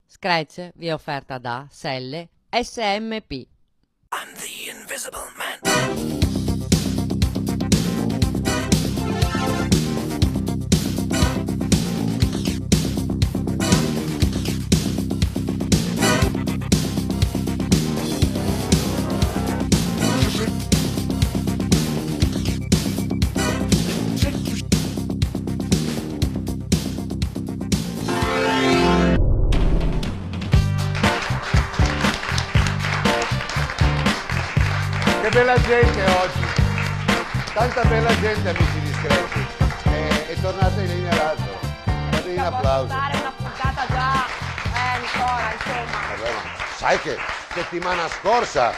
Scratch vi è offerta da Selle SMP. I'm the Invisible Man. Che bella gente oggi, tanta bella gente, amici di Scratch. È tornata in linea Lazzaro, fategli un applauso. Dare una puntata già, Nicola, insomma. Vabbè, ma sai che settimana scorsa,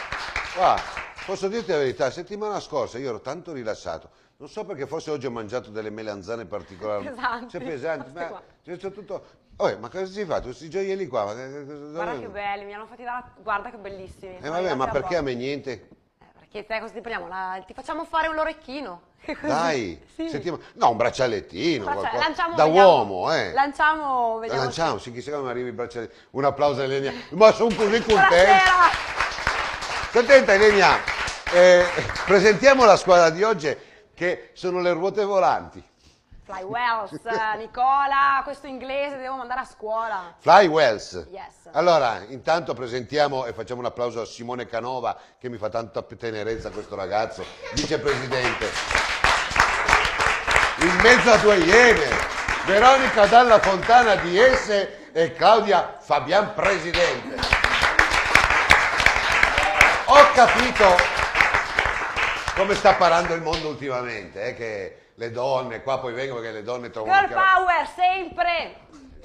posso dirti la verità, settimana scorsa io ero tanto rilassato, non so perché forse oggi ho mangiato delle melanzane particolari. Pesanti. Cioè, pesanti, Queste qua. c'è tutto... ma cosa si fa? Questi gioielli qua? Guarda che belli, mi hanno fatti dare, guarda che bellissimi. Sono Vabbè, ma arrivati perché a apposta. me niente? Perché te cosa ti prendiamo? Ti facciamo fare un orecchino. Così. Dai, Sì. No, un braccialettino, Qualcosa. qualcosa. Lanciamo, Da vediamo. uomo, Lanciamo, vediamo. Lanciamo, sì, chissà come arrivi il braccialetto. Un applauso a Elenia. Ma sono così contento. Buonasera! Contenta Elenia. Presentiamo la squadra di oggi che sono le ruote volanti. Fly Wells, Nicola, questo inglese devo mandare a scuola. Fly Wells. Yes. Allora, intanto presentiamo e facciamo un applauso a Simone Canova, che mi fa tanta tenerezza questo ragazzo, vicepresidente. In mezzo a due iene, Veronica Dalla Fontana DS e Claudia Fabian presidente. Ho capito come sta parando il mondo ultimamente, che le donne, qua poi vengono perché le donne trovano... Girl power, sempre!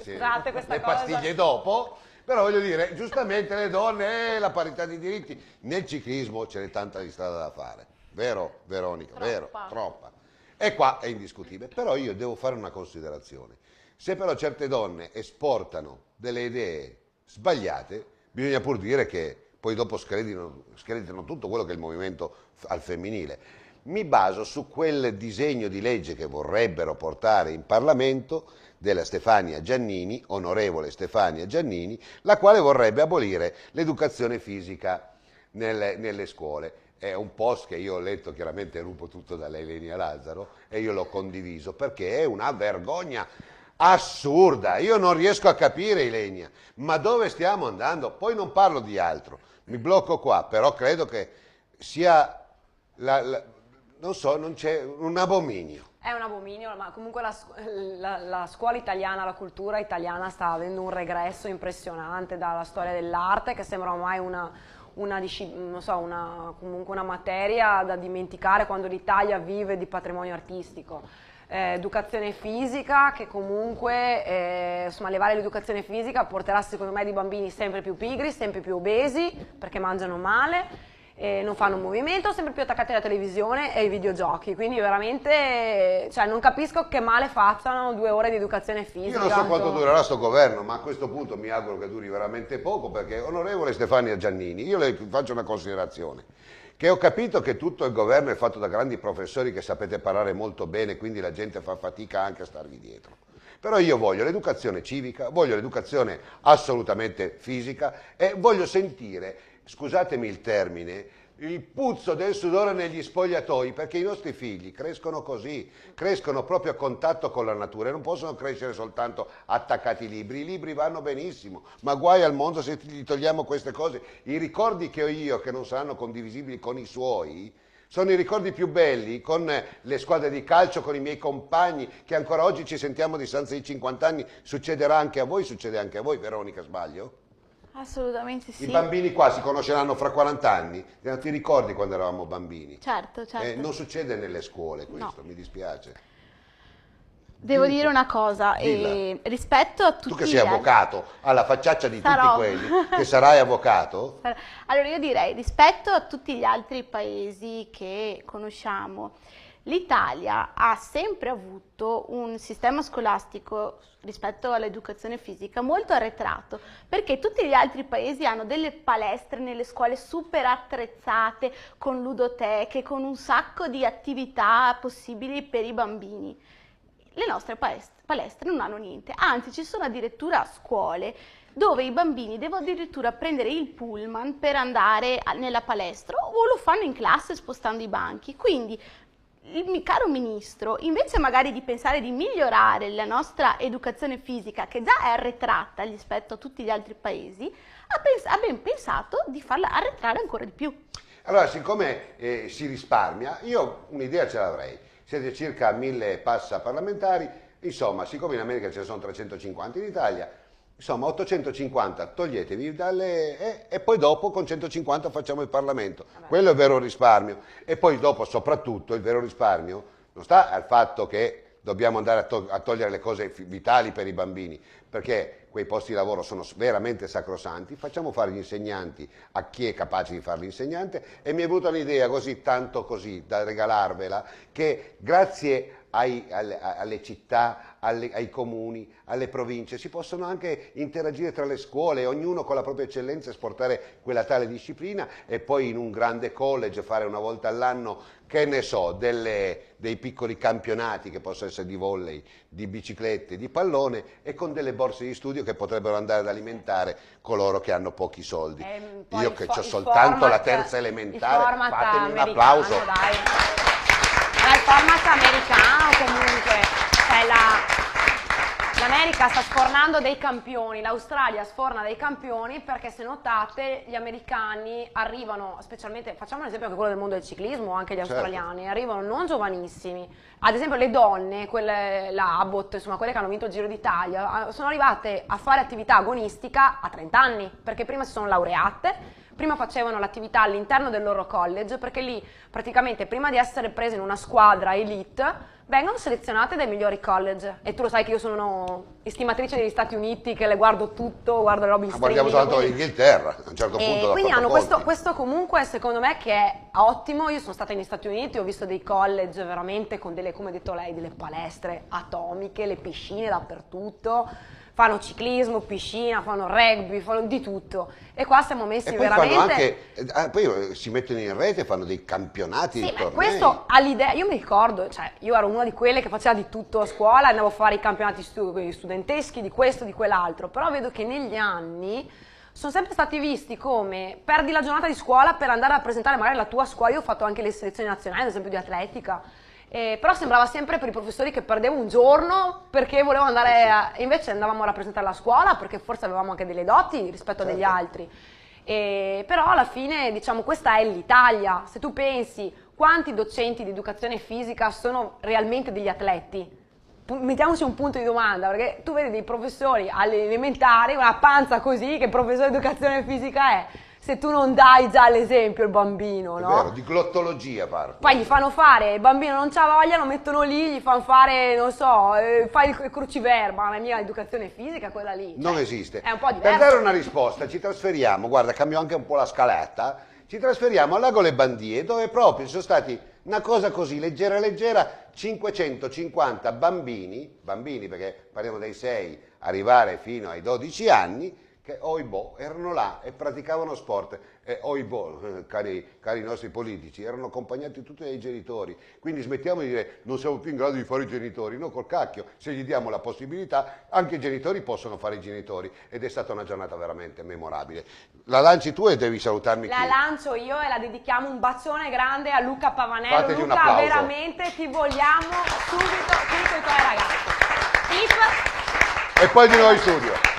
Sì, Scusate questa le cosa. pastiglie dopo, però voglio dire, giustamente le donne, la parità di diritti, nel ciclismo ce n'è tanta di strada da fare, vero Veronica? Troppa. Vero? Troppa. E qua è indiscutibile, però io devo fare una considerazione, se però certe donne esportano delle idee sbagliate, bisogna pur dire che poi dopo screditano tutto quello che è il movimento al femminile. Mi baso su quel disegno di legge che vorrebbero portare in Parlamento della Stefania Giannini, onorevole Stefania Giannini, la quale vorrebbe abolire l'educazione fisica nelle scuole. È un post che io ho letto, chiaramente rubo tutto da Elenia Lazzaro, e io l'ho condiviso perché è una vergogna assurda. Io non riesco a capire, Ilenia, ma dove stiamo andando? Poi non parlo di altro, mi blocco qua, però credo che sia... non so, non c'è un abominio. È un abominio, ma comunque la scuola italiana, la cultura italiana sta avendo un regresso impressionante dalla storia dell'arte, che sembra ormai comunque una materia da dimenticare quando l'Italia vive di patrimonio artistico. Educazione fisica, che comunque insomma, levare l'educazione fisica porterà secondo me di bambini sempre più pigri, sempre più obesi, perché mangiano male. Non fanno un movimento, sempre più attaccati alla televisione e ai videogiochi, quindi veramente non capisco che male facciano 2 ore di educazione fisica. Io non so quanto durerà sto governo, ma a questo punto mi auguro che duri veramente poco, perché onorevole Stefania Giannini, io le faccio una considerazione, che ho capito che tutto il governo è fatto da grandi professori che sapete parlare molto bene, quindi la gente fa fatica anche a starvi dietro. Però io voglio l'educazione civica, voglio l'educazione assolutamente fisica e voglio sentire, scusatemi il termine, il puzzo del sudore negli spogliatoi, perché i nostri figli crescono così, crescono proprio a contatto con la natura e non possono crescere soltanto attaccati ai libri. I libri vanno benissimo, ma guai al mondo se gli togliamo queste cose. I ricordi che ho io, che non saranno condivisibili con i suoi, sono i ricordi più belli, con le squadre di calcio, con i miei compagni, che ancora oggi ci sentiamo a distanza di 50 anni. Succederà anche a voi, succede anche a voi, Veronica, sbaglio? Assolutamente sì. I bambini qua si conosceranno fra 40 anni, ti ricordi quando eravamo bambini? Certo, certo. Non succede nelle scuole questo, No. mi dispiace. Devo dire una cosa, Dilla. rispetto a tutti Tu che gli sei altri- avvocato, alla facciaccia di tutti Sarò. quelli, che sarai avvocato? Allora io direi, rispetto a tutti gli altri paesi che conosciamo, l'Italia ha sempre avuto un sistema scolastico rispetto all'educazione fisica molto arretrato, perché tutti gli altri paesi hanno delle palestre nelle scuole super attrezzate, con ludoteche, con un sacco di attività possibili per i bambini. le nostre palestre non hanno niente, anzi ci sono addirittura scuole dove i bambini devono addirittura prendere il pullman per andare nella palestra o lo fanno in classe spostando i banchi. Quindi, caro Ministro, invece magari di pensare di migliorare la nostra educazione fisica, che già è arretrata rispetto a tutti gli altri paesi, ha ben pensato di farla arretrare ancora di più. Allora, siccome si risparmia, io un'idea ce l'avrei. Siete circa 1000 passa parlamentari, insomma, siccome in America ce ne sono 350, in Italia, insomma, 850 toglietevi e poi dopo con 150 facciamo il Parlamento. Quello è il vero risparmio. E poi dopo, soprattutto, il vero risparmio non sta al fatto che dobbiamo andare a togliere le cose vitali per i bambini, perché quei posti di lavoro sono veramente sacrosanti. Facciamo fare gli insegnanti a chi è capace di fare l'insegnante, e mi è venuta un'idea così, tanto così, da regalarvela, che grazie alle città, ai comuni, alle province, si possono anche interagire tra le scuole, ognuno con la propria eccellenza esportare quella tale disciplina, e poi in un grande college fare una volta all'anno, che ne so, dei piccoli campionati, che possono essere di volley, di biciclette, di pallone, e con delle borse di studio che potrebbero andare ad alimentare coloro che hanno pochi soldi. Io che ho soltanto la terza elementare, fatemi un applauso. Dai. Il format americano comunque, l'America sta sfornando dei campioni, l'Australia sforna dei campioni, perché se notate gli americani arrivano, specialmente, facciamo un esempio anche quello del mondo del ciclismo, anche gli australiani, arrivano non giovanissimi, ad esempio le donne, la Abbott, insomma quelle che hanno vinto il Giro d'Italia, sono arrivate a fare attività agonistica a 30 anni, perché prima si sono laureate, prima facevano l'attività all'interno del loro college, perché lì praticamente prima di essere prese in una squadra elite vengono selezionate dai migliori college. E tu lo sai che io sono estimatrice degli Stati Uniti, che le guardo tutto, guardo le robe in streaming. Guardiamo soltanto l'Inghilterra, a un certo punto. Quindi hanno questo comunque, secondo me, che è ottimo. Io sono stata negli Stati Uniti, ho visto dei college veramente con delle, come ha detto lei, delle palestre atomiche, le piscine dappertutto. Fanno ciclismo, piscina, fanno rugby, fanno di tutto. E qua siamo messi e poi veramente... poi si mettono in rete, fanno dei campionati di tornei. Questo ha l'idea, io mi ricordo, cioè io ero una di quelle che faceva di tutto a scuola, andavo a fare i campionati studenteschi, di questo, di quell'altro, però vedo che negli anni sono sempre stati visti come perdi la giornata di scuola per andare a presentare magari la tua scuola. Io ho fatto anche le selezioni nazionali, ad esempio di atletica. Però sembrava sempre per i professori che perdevo un giorno perché volevo andare invece andavamo a rappresentare la scuola, perché forse avevamo anche delle doti rispetto a degli altri. Però alla fine, diciamo, questa è l'Italia. Se tu pensi quanti docenti di educazione fisica sono realmente degli atleti, mettiamoci un punto di domanda, perché tu vedi dei professori alle elementari, una panza così, che professore di educazione fisica è? Se tu non dai già l'esempio al bambino, no? È vero, di glottologia parlo. Poi gli fanno fare, il bambino non c'ha voglia, lo mettono lì, gli fanno fare, non so, fai il cruciverba, la mia educazione fisica, quella lì. Non esiste. È un po' diverso. Per dare una risposta ci trasferiamo, guarda, cambio anche un po' la scaletta, ci trasferiamo al Lago Le Bandie, dove proprio ci sono stati una cosa così leggera, 550 bambini perché parliamo dai 6 arrivare fino ai 12 anni, che erano là e praticavano sport, e cari nostri politici, erano accompagnati tutti dai genitori. Quindi smettiamo di dire non siamo più in grado di fare i genitori, no, col cacchio, se gli diamo la possibilità anche i genitori possono fare i genitori, ed è stata una giornata veramente memorabile. La lanci tu e devi salutarmi. La lancio io e la dedichiamo un bacione grande a Luca Pavanello. Fategli un Luca, applauso. veramente ti vogliamo subito qui con i tuoi ragazzi. E poi di nuovo in studio.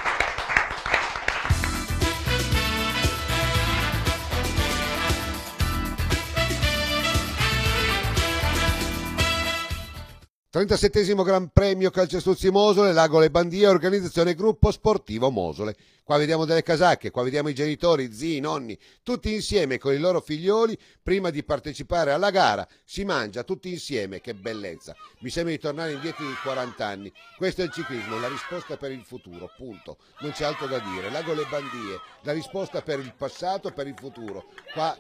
(37esimo Gran Premio Calcestruzzi Mosole, Lago Le Bandie, organizzazione Gruppo Sportivo Mosole). Qua vediamo delle casacche, qua vediamo i genitori, zii, nonni, tutti insieme con i loro figlioli. Prima di partecipare alla gara si mangia tutti insieme, che bellezza. Mi sembra di tornare indietro di 40 anni. Questo è il ciclismo, la risposta per il futuro, punto. Non c'è altro da dire. Lago Le Bandie, la risposta per il passato e per il futuro. Qua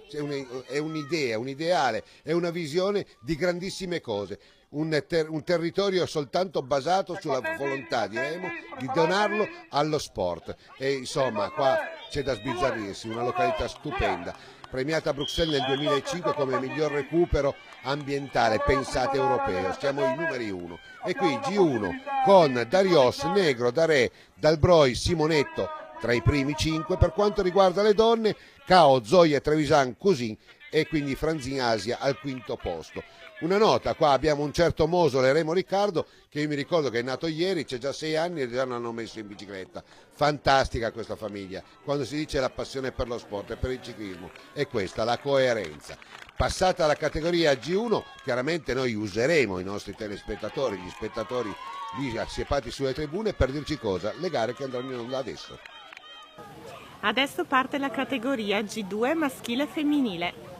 è un'idea, un ideale, è una visione di grandissime cose. Un territorio soltanto basato sulla volontà di Remo di donarlo allo sport, e insomma qua c'è da sbizzarrirsi, una località stupenda. premiata a Bruxelles nel 2005 come miglior recupero ambientale, pensate europeo, siamo i numeri 1. E qui G1 con Darios, Negro, Daré, Dalbroi, Simonetto tra i primi 5. Per quanto riguarda le donne, Cao, Zoya, Trevisan, Cousin e quindi Franzin Asia al quinto posto. Una nota, qua abbiamo un certo Mosole, Remo Riccardo, che io mi ricordo che è nato ieri, c'è già 6 anni e già l'hanno messo in bicicletta. Fantastica questa famiglia, quando si dice la passione per lo sport e per il ciclismo, è questa la coerenza. Passata alla categoria G1, chiaramente noi useremo i nostri telespettatori, gli spettatori lì assiepati sulle tribune per dirci cosa, le gare che andranno in onda adesso. Adesso parte la categoria G2 maschile e femminile.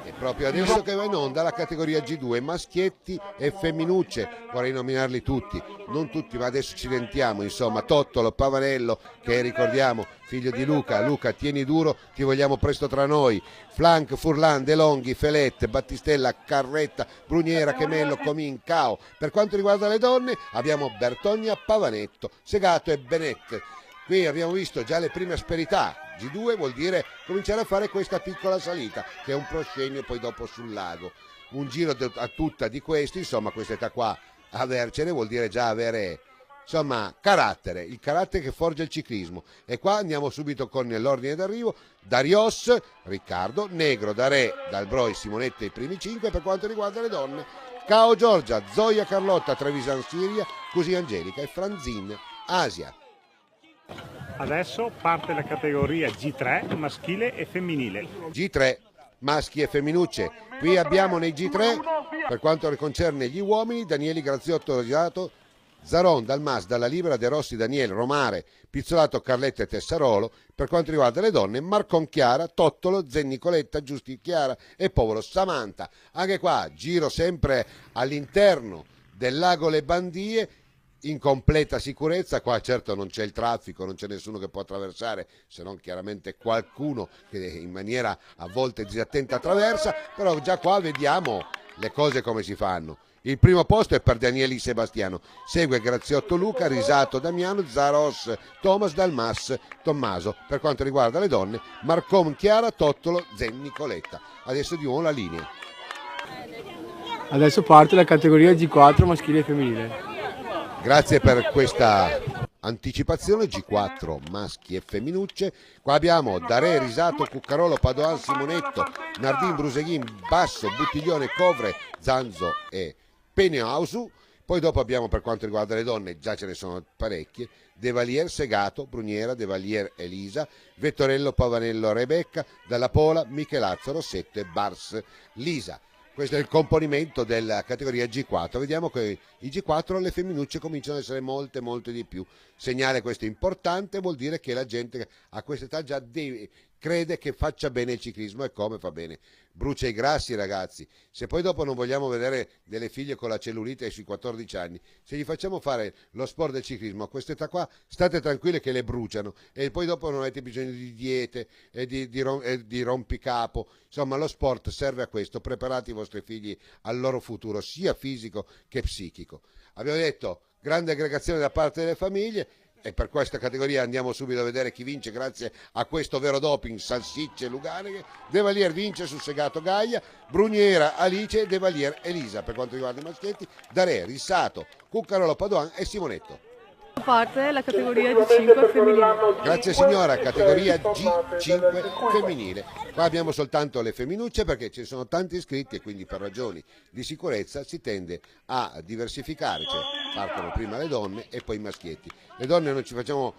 E proprio adesso che va in onda la categoria G2 maschietti e femminucce, vorrei nominarli tutti, non tutti ma adesso ci sentiamo, insomma Tottolo, Pavanello che ricordiamo figlio di Luca, Luca tieni duro, ti vogliamo presto tra noi, Flank, Furlan, De Longhi, Felette, Battistella, Carretta, Bruniera, Chemello, Comin, Cao. Per quanto riguarda le donne abbiamo Bertogna, Pavanetto, Segato e Benet. Qui abbiamo visto già le prime asperità. G2 vuol dire cominciare a fare questa piccola salita che è un proscenio poi dopo sul lago, un giro a tutta di questi, insomma questa età qua avercene vuol dire già avere insomma carattere, il carattere che forgia il ciclismo. E qua andiamo subito con l'ordine d'arrivo: Darios, Riccardo, Negro, Daré, Dalbroi, Simonetta i primi 5. Per quanto riguarda le donne, Cao Giorgia, Zoya Carlotta, Trevisan Siria, Così Angelica e Franzin Asia. Adesso parte la categoria G3 maschile e femminile. G3 maschi e femminucce. Qui abbiamo nei G3 per quanto concerne gli uomini Danieli, Graziotto, Rosiato, Zaron, Dalmas, Dalla Libera, De Rossi, Daniele, Romare, Pizzolato, Carletta e Tessarolo. Per quanto riguarda le donne, Marcon Chiara, Tottolo, Zen Nicoletta, Giusti Chiara e Povolo Samantha. Anche qua giro sempre all'interno del lago Le Bandie in completa sicurezza. Qua certo non c'è il traffico, non c'è nessuno che può attraversare, se non chiaramente qualcuno che in maniera a volte disattenta attraversa, però già qua vediamo le cose come si fanno. Il primo posto è per Danieli Sebastiano, segue Graziotto Luca, Risato Damiano, Zaros Thomas, Dalmas Tommaso. Per quanto riguarda le donne, Marcon Chiara, Tottolo, Zen Nicoletta. Adesso di nuovo la linea. Adesso parte la categoria G4 maschile e femminile. Grazie per questa anticipazione. G4 maschi e femminucce. Qua abbiamo Daré, Risato, Cuccarolo, Padoan, Simonetto, Nardin, Bruseghin, Basso, Buttiglione, Covre, Zanzo e Peneausu. Poi dopo abbiamo, per quanto riguarda le donne, già ce ne sono parecchie: De Valier, Segato, Bruniera, De Valier, Elisa, Vettorello, Pavanello, Rebecca, Dalla Pola, Michelazzo, Rossetto e Bars, Lisa. Questo è il componimento della categoria G4. Vediamo che i G4 le femminucce cominciano ad essere molte di più. Segnale questo importante, vuol dire che la gente a questa età già crede che faccia bene il ciclismo e come fa bene. Brucia i grassi, ragazzi. Se poi dopo non vogliamo vedere delle figlie con la cellulite sui 14 anni, se gli facciamo fare lo sport del ciclismo a quest'età qua, state tranquille che le bruciano e poi dopo non avete bisogno di diete e di rompicapo. Insomma, lo sport serve a questo. Preparate i vostri figli al loro futuro, sia fisico che psichico. Abbiamo detto grande aggregazione da parte delle famiglie. E per questa categoria andiamo subito a vedere chi vince grazie a questo vero doping: Salsicce, Luganeghe. De Valier vince sul Segato Gaia, Bruniera, Alice e De Valier Elisa. Per quanto riguarda i maschietti, Daré, Rissato, Cuccarolo, Padoan e Simonetto. Parte la categoria G5 femminile. Grazie signora, categoria G5 femminile. Qua abbiamo soltanto le femminucce perché ci sono tanti iscritti e quindi per ragioni di sicurezza si tende a diversificare, cioè partono prima le donne e poi i maschietti. Le donne non ci facciamo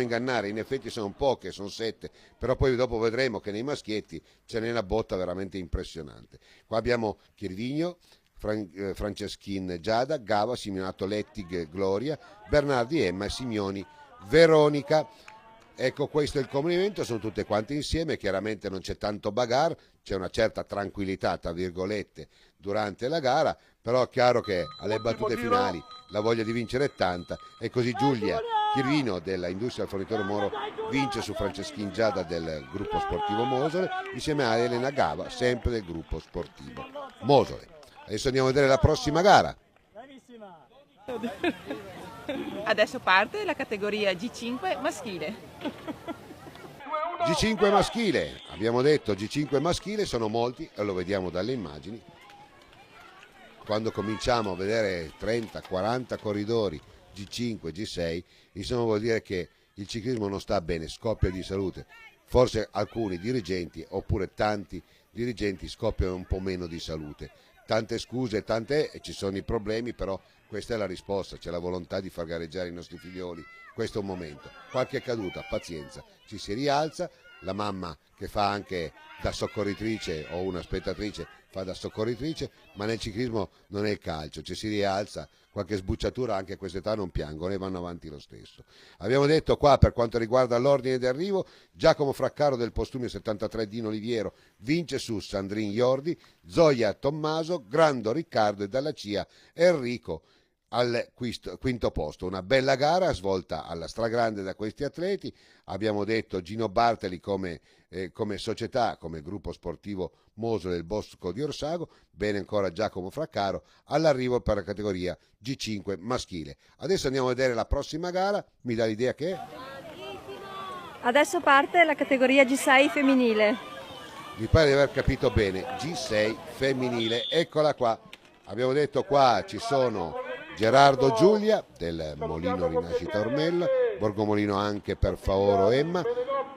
ingannare, in effetti sono poche, sono 7, però poi dopo vedremo che nei maschietti ce n'è una botta veramente impressionante. Qua abbiamo Chirvigno, Franceschin Giada, Gava, Simeonato Lettig Gloria, Bernardi Emma, Simioni Veronica. Ecco, questo è il complimento, sono tutte quante insieme. Chiaramente non c'è tanto bagarre, c'è una certa tranquillità tra virgolette durante la gara, però è chiaro che alle battute finali la voglia di vincere è tanta e così Giulia Chirvino della Industria Fornitore Moro vince su Franceschin Giada del gruppo sportivo Mosole insieme a Elena Gava sempre del gruppo sportivo Mosole. Adesso andiamo a vedere la prossima gara. Adesso parte la categoria G5 maschile. G5 maschile, abbiamo detto G5 maschile, sono molti e lo vediamo dalle immagini. Quando cominciamo a vedere 30-40 corridori G5, G6, insomma vuol dire che il ciclismo non sta bene, scoppia di salute. Forse alcuni dirigenti oppure tanti dirigenti scoppiano un po' meno di salute. Tante scuse, ci sono i problemi, però questa è la risposta, c'è la volontà di far gareggiare i nostri figlioli. Questo è un momento, qualche caduta, pazienza, ci si rialza, la mamma che fa anche da soccorritrice o una spettatrice fa da soccorritrice, ma nel ciclismo non è il calcio, ci si rialza, qualche sbucciatura anche a quest'età non piangono e vanno avanti lo stesso. Abbiamo detto qua per quanto riguarda l'ordine di arrivo, Giacomo Fraccaro del Postumio 73 Dino Oliviero vince su Sandrin Jordi, Zoya Tommaso, Grando Riccardo e dalla CIA Enrico al quinto posto. Una bella gara svolta alla stragrande da questi atleti. Abbiamo detto Gino Bartali come società, come gruppo sportivo Moso del Bosco di Orsago, bene ancora Giacomo Fraccaro all'arrivo per la categoria G5 maschile. Adesso andiamo a vedere la prossima gara, mi dà l'idea che adesso parte la categoria G6 femminile. Mi pare di aver capito bene, G6 femminile, eccola qua. Abbiamo detto qua ci sono Gerardo Giulia del Molino Rinascita Ormella, Borgomolino anche per Faoro Emma,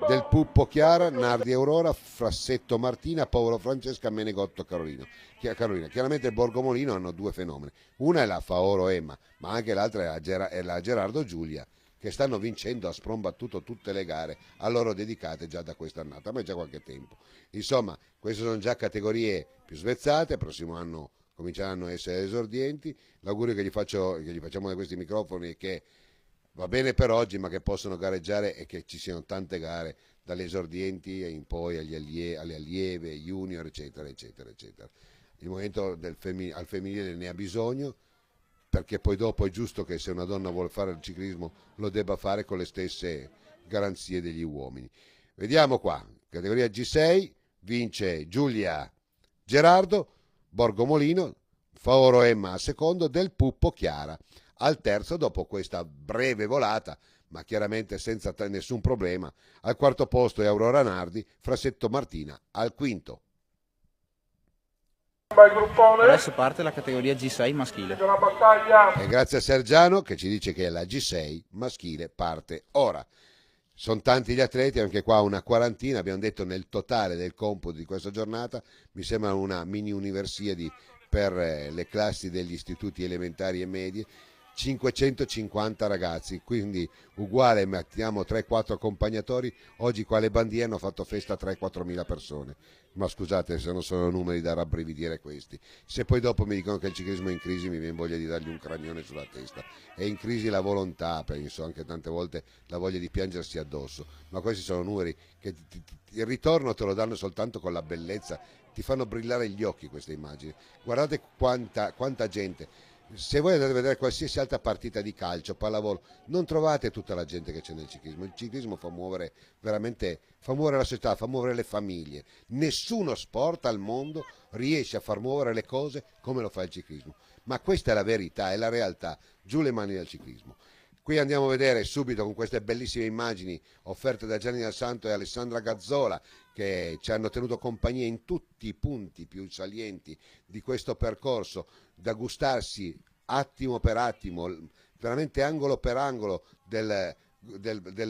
del Puppo Chiara, Nardi Aurora, Frassetto Martina, Paolo Francesca, Menegotto Carolina. Chiaramente il Borgomolino hanno due fenomeni, una è la Faoro Emma, ma anche l'altra è la Gerardo Giulia, che stanno vincendo a sprombattuto tutte le gare a loro dedicate già da quest'annata, ma è già qualche tempo. Insomma, queste sono già categorie più svezzate, il prossimo anno cominceranno a essere esordienti. L'augurio che gli facciamo da questi microfoni è che va bene per oggi, ma che possano gareggiare e che ci siano tante gare dalle esordienti e in poi alle allieve, junior, eccetera, eccetera, eccetera. Il momento al femminile ne ha bisogno, perché poi dopo è giusto che se una donna vuole fare il ciclismo lo debba fare con le stesse garanzie degli uomini. Vediamo qua, categoria G6, vince Giulia Gerardo, Borgomolino, Faoro Emma al secondo, del Puppo Chiara al terzo, dopo questa breve volata, ma chiaramente senza nessun problema. Al quarto posto è Aurora Nardi, Frassetto Martina al quinto. Adesso parte la categoria G6 maschile. E grazie a Sergiano che ci dice che la G6 maschile parte ora. Sono tanti gli atleti, anche qua una quarantina, abbiamo detto nel totale del computo di questa giornata, mi sembra una mini universiadi per le classi degli istituti elementari e medie, 550 ragazzi, quindi uguale, mettiamo 3-4 accompagnatori, oggi qua le bandiere hanno fatto festa a 3-4 mila persone, ma scusate se non sono numeri da rabbrividire questi. Se poi dopo mi dicono che il ciclismo è in crisi mi viene voglia di dargli un cranione sulla testa, è in crisi la volontà, penso anche tante volte la voglia di piangersi addosso, ma questi sono numeri che il ritorno te lo danno soltanto con la bellezza, ti fanno brillare gli occhi queste immagini. Guardate quanta gente. Se voi andate a vedere qualsiasi altra partita di calcio, pallavolo, non trovate tutta la gente che c'è nel ciclismo. Il ciclismo fa muovere veramente, fa muovere la società, fa muovere le famiglie. Nessuno sport al mondo riesce a far muovere le cose come lo fa il ciclismo. Ma questa è la verità, è la realtà. Giù le mani dal ciclismo. Qui andiamo a vedere subito con queste bellissime immagini offerte da Gianni Dal Santo e Alessandra Gazzola, che ci hanno tenuto compagnia in tutti i punti più salienti di questo percorso, da gustarsi attimo per attimo, veramente angolo per angolo del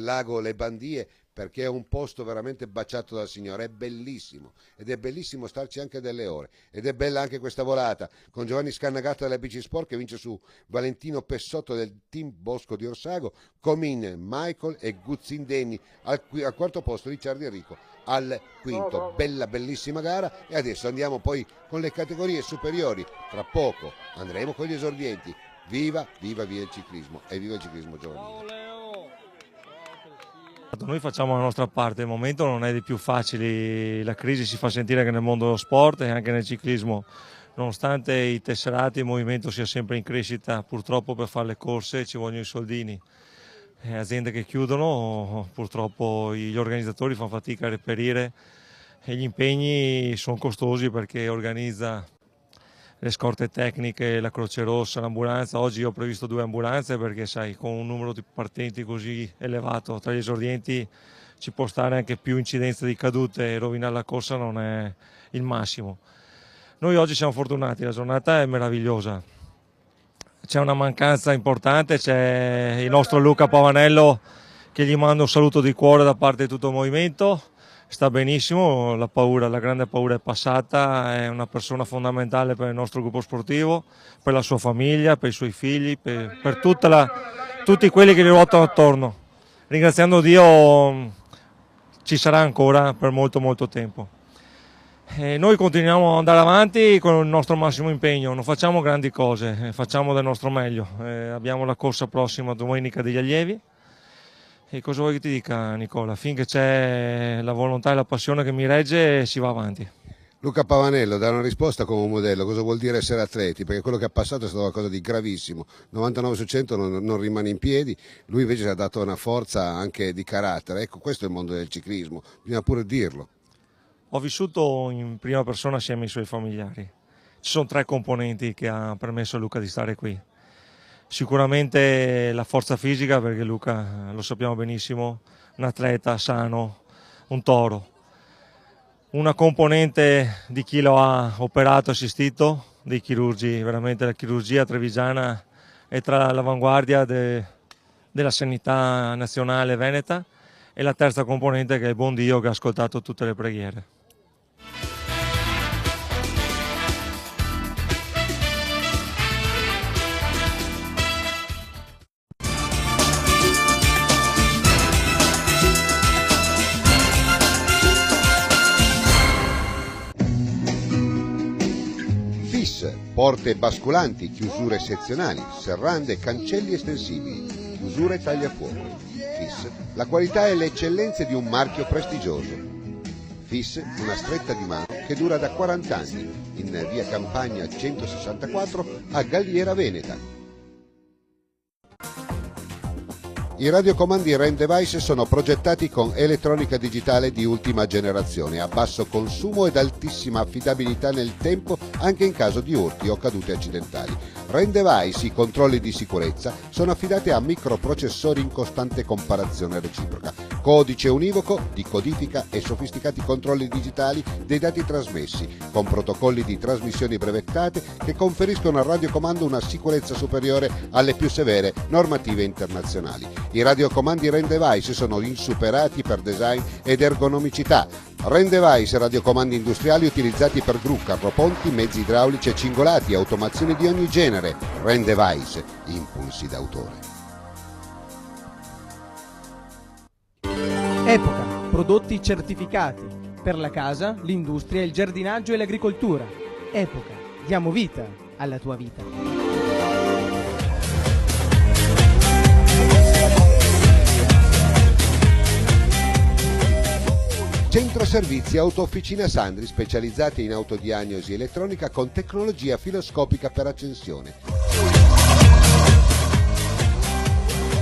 lago Le Bandie, perché è un posto veramente baciato dal Signore, è bellissimo ed è bellissimo starci anche delle ore, ed è bella anche questa volata con Giovanni Scannagatta della BC Sport che vince su Valentino Pessotto del team Bosco di Orsago, Comin Michael e Guzzindenni al quarto posto, Ricciardi Enrico al quinto. Bellissima gara, e adesso andiamo poi con le categorie superiori, tra poco andremo con gli esordienti. Viva il ciclismo e viva il ciclismo giovanile. Noi facciamo la nostra parte, il momento non è dei più facili, la crisi si fa sentire anche nel mondo dello sport e anche nel ciclismo, nonostante i tesserati, il movimento sia sempre in crescita, purtroppo per fare le corse ci vogliono i soldini, aziende che chiudono, purtroppo gli organizzatori fanno fatica a reperire e gli impegni sono costosi perché organizza le scorte tecniche, la Croce Rossa, l'ambulanza. Oggi ho previsto 2 ambulanze perché sai, con un numero di partenti così elevato tra gli esordienti ci può stare anche più incidenza di cadute e rovinare la corsa non è il massimo. Noi oggi siamo fortunati, la giornata è meravigliosa. C'è una mancanza importante, c'è il nostro Luca Pavanello che gli mando un saluto di cuore da parte di tutto il movimento, sta benissimo, la grande paura è passata, è una persona fondamentale per il nostro gruppo sportivo, per la sua famiglia, per i suoi figli, per tutti quelli che gli ruotano attorno. Ringraziando Dio ci sarà ancora per molto tempo. Noi continuiamo ad andare avanti con il nostro massimo impegno, non facciamo grandi cose, facciamo del nostro meglio. Abbiamo la corsa prossima domenica degli allievi. E cosa vuoi che ti dica, Nicola? Finché c'è la volontà e la passione che mi regge, si va avanti. Luca Pavanello dà una risposta come un modello, cosa vuol dire essere atleti, perché quello che ha passato è stato qualcosa di gravissimo, 99 su 100 non rimane in piedi, lui invece ci ha dato una forza anche di carattere. Ecco, questo è il mondo del ciclismo, bisogna pure dirlo. Ho vissuto in prima persona assieme ai suoi familiari, ci sono 3 componenti che hanno permesso a Luca di stare qui. Sicuramente la forza fisica, perché Luca, lo sappiamo benissimo, un atleta sano, un toro. Una componente di chi lo ha operato, assistito, dei chirurgi, veramente la chirurgia trevigiana è tra l'avanguardia della sanità nazionale veneta, e la terza componente che è il buon Dio che ha ascoltato tutte le preghiere. Porte basculanti, chiusure sezionali, serrande, cancelli estensibili, chiusure tagliafuoco. FIS, la qualità e le eccellenze di un marchio prestigioso. FIS, una stretta di mano che dura da 40 anni, in via Campagna 164 a Galliera Veneta. I radiocomandi Ren Device sono progettati con elettronica digitale di ultima generazione, a basso consumo ed altissima affidabilità nel tempo anche in caso di urti o cadute accidentali. Ren Device, i controlli di sicurezza, sono affidati a microprocessori in costante comparazione reciproca, codice univoco di codifica e sofisticati controlli digitali dei dati trasmessi, con protocolli di trasmissioni brevettate che conferiscono al radiocomando una sicurezza superiore alle più severe normative internazionali. I radiocomandi Ren Device sono insuperati per design ed ergonomicità. Ren Device, radiocomandi industriali utilizzati per gru, carroponti, mezzi idraulici e cingolati, automazioni di ogni genere. Ren Device, impulsi d'autore. Epoca, prodotti certificati per la casa, l'industria, il giardinaggio e l'agricoltura. Epoca, diamo vita alla tua vita. Centro Servizi Autofficina Sandri, specializzati in autodiagnosi elettronica con tecnologia filoscopica per accensione.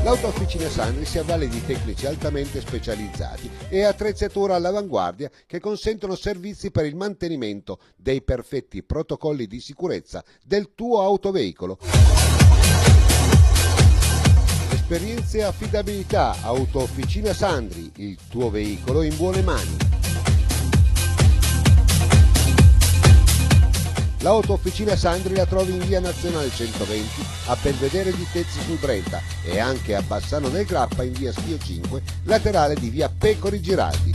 L'Autofficina Sandri si avvale di tecnici altamente specializzati e attrezzatura all'avanguardia che consentono servizi per il mantenimento dei perfetti protocolli di sicurezza del tuo autoveicolo. Esperienze e affidabilità, Autofficina Sandri, il tuo veicolo in buone mani. L'Autofficina Sandri la trovi in via Nazionale 120 a Belvedere di Tezzi sul Brenta e anche a Bassano del Grappa in via Schio 5, laterale di via Pecori Giraldi.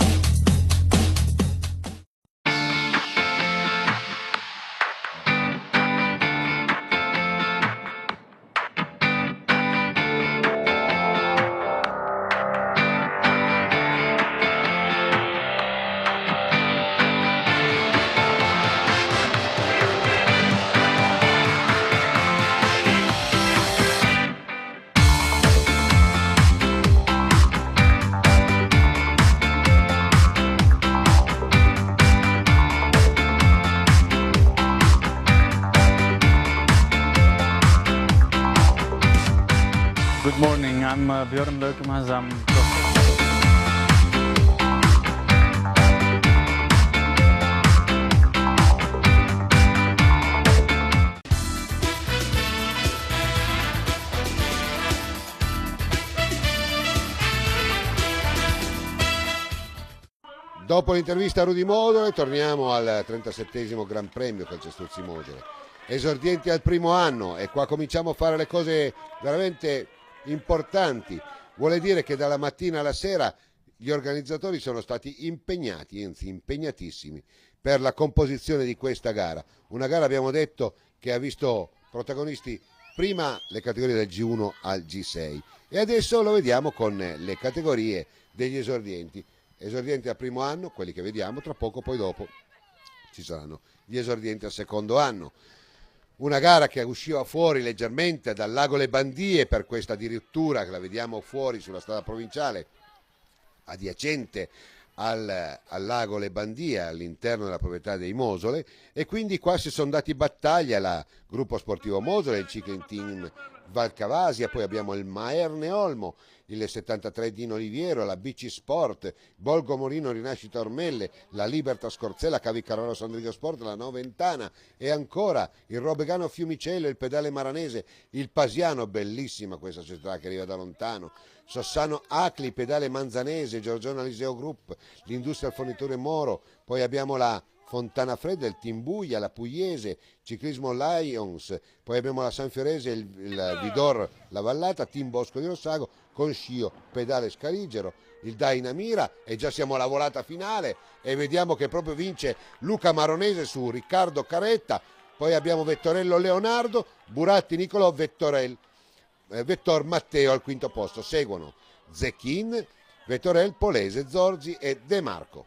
Good morning, I'm Björn Lökemas. I'm Dopo l'intervista a Rudy Modole torniamo al 37esimo Gran Premio Calcestruzzi Modole. Esordienti al primo anno e qua cominciamo a fare le cose veramente importanti. Vuole dire che dalla mattina alla sera gli organizzatori sono stati impegnati, anzi impegnatissimi, per la composizione di questa gara. Una gara, abbiamo detto, che ha visto protagonisti prima le categorie dal G1 al G6 e adesso lo vediamo con le categorie degli esordienti. Esordienti al primo anno, quelli che vediamo, tra poco poi dopo ci saranno gli esordienti al secondo anno. Una gara che usciva fuori leggermente dal lago Le Bandie per questa addirittura, che la vediamo fuori sulla strada provinciale adiacente al lago Le Bandie, all'interno della proprietà dei Mosole, e quindi qua si sono dati battaglia la gruppo sportivo Mosole, il Cycling Team Valcavasia, poi abbiamo il Maerne Olmo, il 73 Dino Oliviero, la BC Sport, Bolgo Morino Rinascita Ormelle, la Libertas Corzella, Cavi Carraro Sandrigo Sport, la Noventana e ancora il Robegano Fiumicello, il Pedale Maranese, il Pasiano, bellissima questa società che arriva da lontano, Sossano Acli, Pedale Manzanese, Giorgione Aliseo Group, l'Industrial Fornitore Moro, poi abbiamo la Fontana Fredda, il Timbuia, la Pugliese, Ciclismo Lions, poi abbiamo la Sanfiorese, il Vidor La Vallata, Team Bosco di Rossago, con Scio, Pedale Scarigero, il Dainamira e già siamo alla volata finale e vediamo che proprio vince Luca Maronese su Riccardo Caretta, poi abbiamo Vettorello Leonardo, Buratti Nicolò, Vettor Matteo al quinto posto, seguono Zecchin, Vettorel, Polese, Zorzi e De Marco.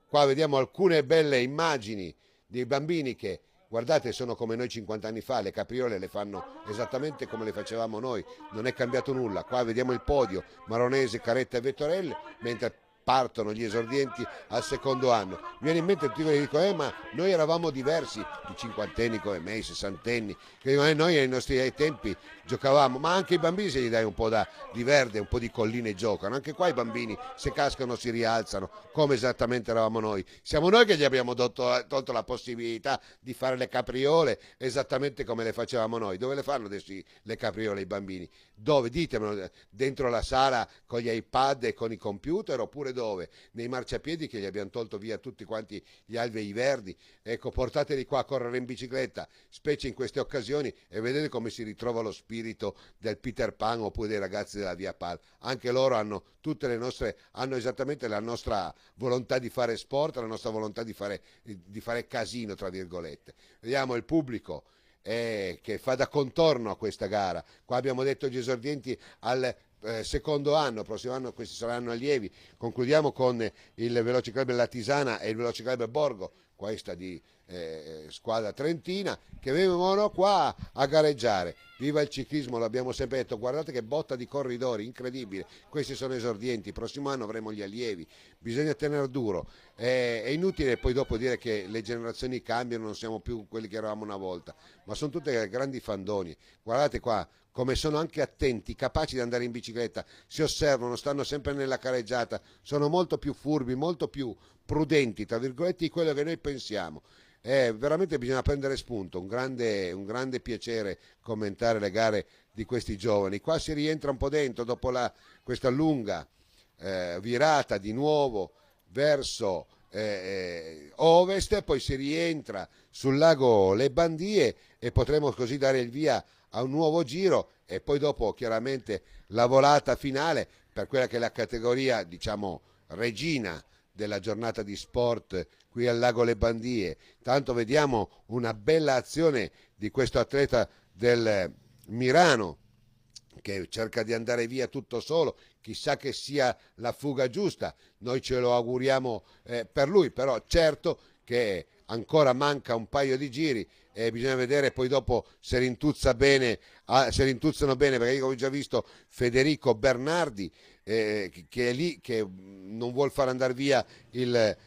Qua vediamo alcune belle immagini dei bambini che, guardate, sono come noi 50 anni fa, le capriole le fanno esattamente come le facevamo noi, non è cambiato nulla. Qua vediamo il podio, Maronese, Caretta e Vettorelli, mentre partono gli esordienti al secondo anno. Mi viene in mente tutti quelli che dicono ma noi eravamo diversi, i cinquantenni come me, i sessantenni, che dicono noi ai nostri tempi giocavamo, ma anche i bambini se gli dai un po' di verde, un po' di colline giocano, anche qua i bambini se cascano si rialzano come esattamente eravamo noi. Siamo noi che gli abbiamo tolto la possibilità di fare le capriole esattamente come le facevamo noi. Dove le fanno adesso le capriole i bambini? Dove? Ditemelo, dentro la sala con gli iPad e con i computer oppure dove? Nei marciapiedi che gli abbiamo tolto via tutti quanti gli alvei verdi. Ecco, portateli qua a correre in bicicletta, specie in queste occasioni, e vedete come si ritrova lo spirito del Peter Pan oppure dei ragazzi della Via Pal. Anche loro hanno hanno esattamente la nostra volontà di fare sport, la nostra volontà di fare casino, tra virgolette. Vediamo il pubblico che fa da contorno a questa gara. Qua abbiamo detto gli esordienti al secondo anno, prossimo anno questi saranno allievi. Concludiamo con il Veloce Club Latisana e il Veloce Club Borgo, questa di squadra trentina, che vengono qua a gareggiare. Viva il ciclismo, l'abbiamo sempre detto, guardate che botta di corridori, incredibile. Questi sono esordienti, il prossimo anno avremo gli allievi, bisogna tenere duro. È inutile poi dopo dire che le generazioni cambiano, non siamo più quelli che eravamo una volta, ma sono tutte grandi fandoni. Guardate qua come sono anche attenti, capaci di andare in bicicletta, si osservano, stanno sempre nella careggiata, sono molto più furbi, molto più prudenti, tra virgolette, di quello che noi pensiamo. Veramente bisogna prendere spunto, un grande piacere commentare le gare di questi giovani. Qua si rientra un po' dentro dopo questa lunga virata di nuovo verso ovest, e poi si rientra sul lago Le Bandie e potremo così dare il via a un nuovo giro, e poi dopo chiaramente la volata finale per quella che è la categoria, diciamo, regina della giornata di sport qui al lago Le Bandie. Tanto vediamo una bella azione di questo atleta del Mirano che cerca di andare via tutto solo, chissà che sia la fuga giusta, noi ce lo auguriamo per lui, però certo che ancora manca un paio di giri e bisogna vedere poi dopo se rintuzzano bene, perché io ho già visto Federico Bernardi che è lì, che non vuol far andare via il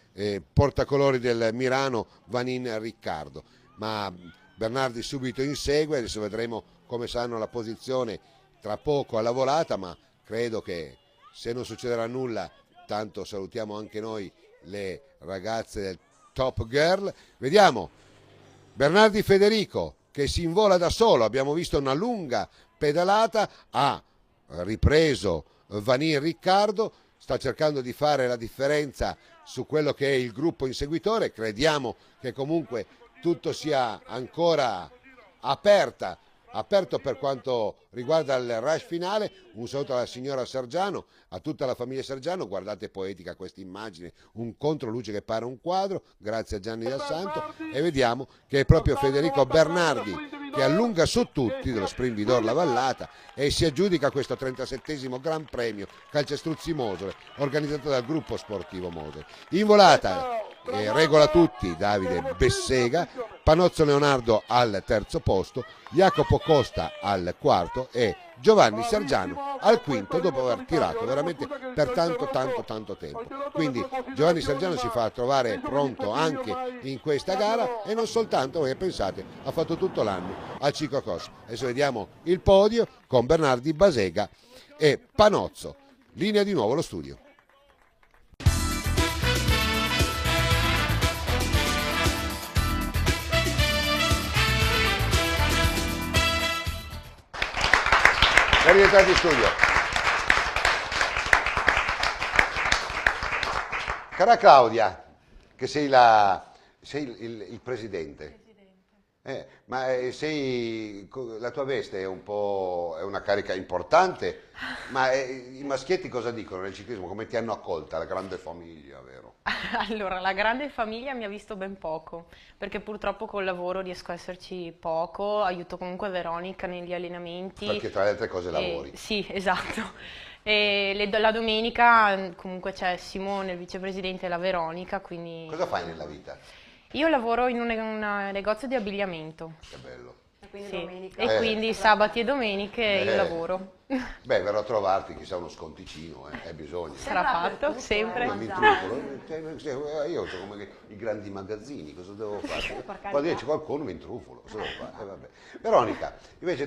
portacolori del Mirano Vanin Riccardo, ma Bernardi subito insegue. Adesso vedremo come saranno la posizione tra poco alla volata, ma credo che se non succederà nulla, tanto salutiamo anche noi le ragazze del Top Girl. Vediamo Bernardi Federico che si invola da solo, abbiamo visto una lunga pedalata, ha ripreso Vanin Riccardo, sta cercando di fare la differenza su quello che è il gruppo inseguitore, crediamo che comunque tutto sia ancora aperto per quanto riguarda il rush finale. Un saluto alla signora Sergiano, a tutta la famiglia Sergiano. Guardate poetica questa immagine, un controluce che pare un quadro, grazie a Gianni Del Santo, e vediamo che è proprio Federico Bernardi che allunga su tutti dello Sprint Vidor La Vallata e si aggiudica questo 37esimo Gran Premio Calcestruzzi Mosole organizzato dal gruppo sportivo Mosole. In volata regola tutti Davide Bessega, Panozzo Leonardo al terzo posto, Jacopo Costa al quarto e Giovanni Sergiano al quinto, dopo aver tirato veramente per tanto tempo. Quindi Giovanni Sergiano si fa trovare pronto anche in questa gara, e non soltanto, perché pensate, ha fatto tutto l'anno al ciclocross. Adesso vediamo il podio con Bernardi, Basega e Panozzo. Linea di nuovo allo studio. Ben rientrati in studio. Cara Claudia, che sei il presidente. Ma la tua veste è una carica importante, ma i maschietti cosa dicono nel ciclismo? Come ti hanno accolta la grande famiglia, vero? Allora, la grande famiglia mi ha visto ben poco, perché purtroppo col lavoro riesco a esserci poco, aiuto comunque Veronica negli allenamenti. Perché tra le altre cose lavori. Sì, esatto. E la domenica comunque c'è Simone, il vicepresidente, e la Veronica, quindi... Cosa fai nella vita? Io lavoro in un negozio di abbigliamento. Che bello. E quindi Sì. domenica. E quindi sabati e domeniche io lavoro. Beh, verrò a trovarti, chissà, uno sconticino, bisogna. Sarà fatto, sempre. Ma mi intrufolo. Io sono come i grandi magazzini, cosa devo fare? Quando c'è qualcuno mi intrufolo, cosa devo fare? Vabbè. Veronica,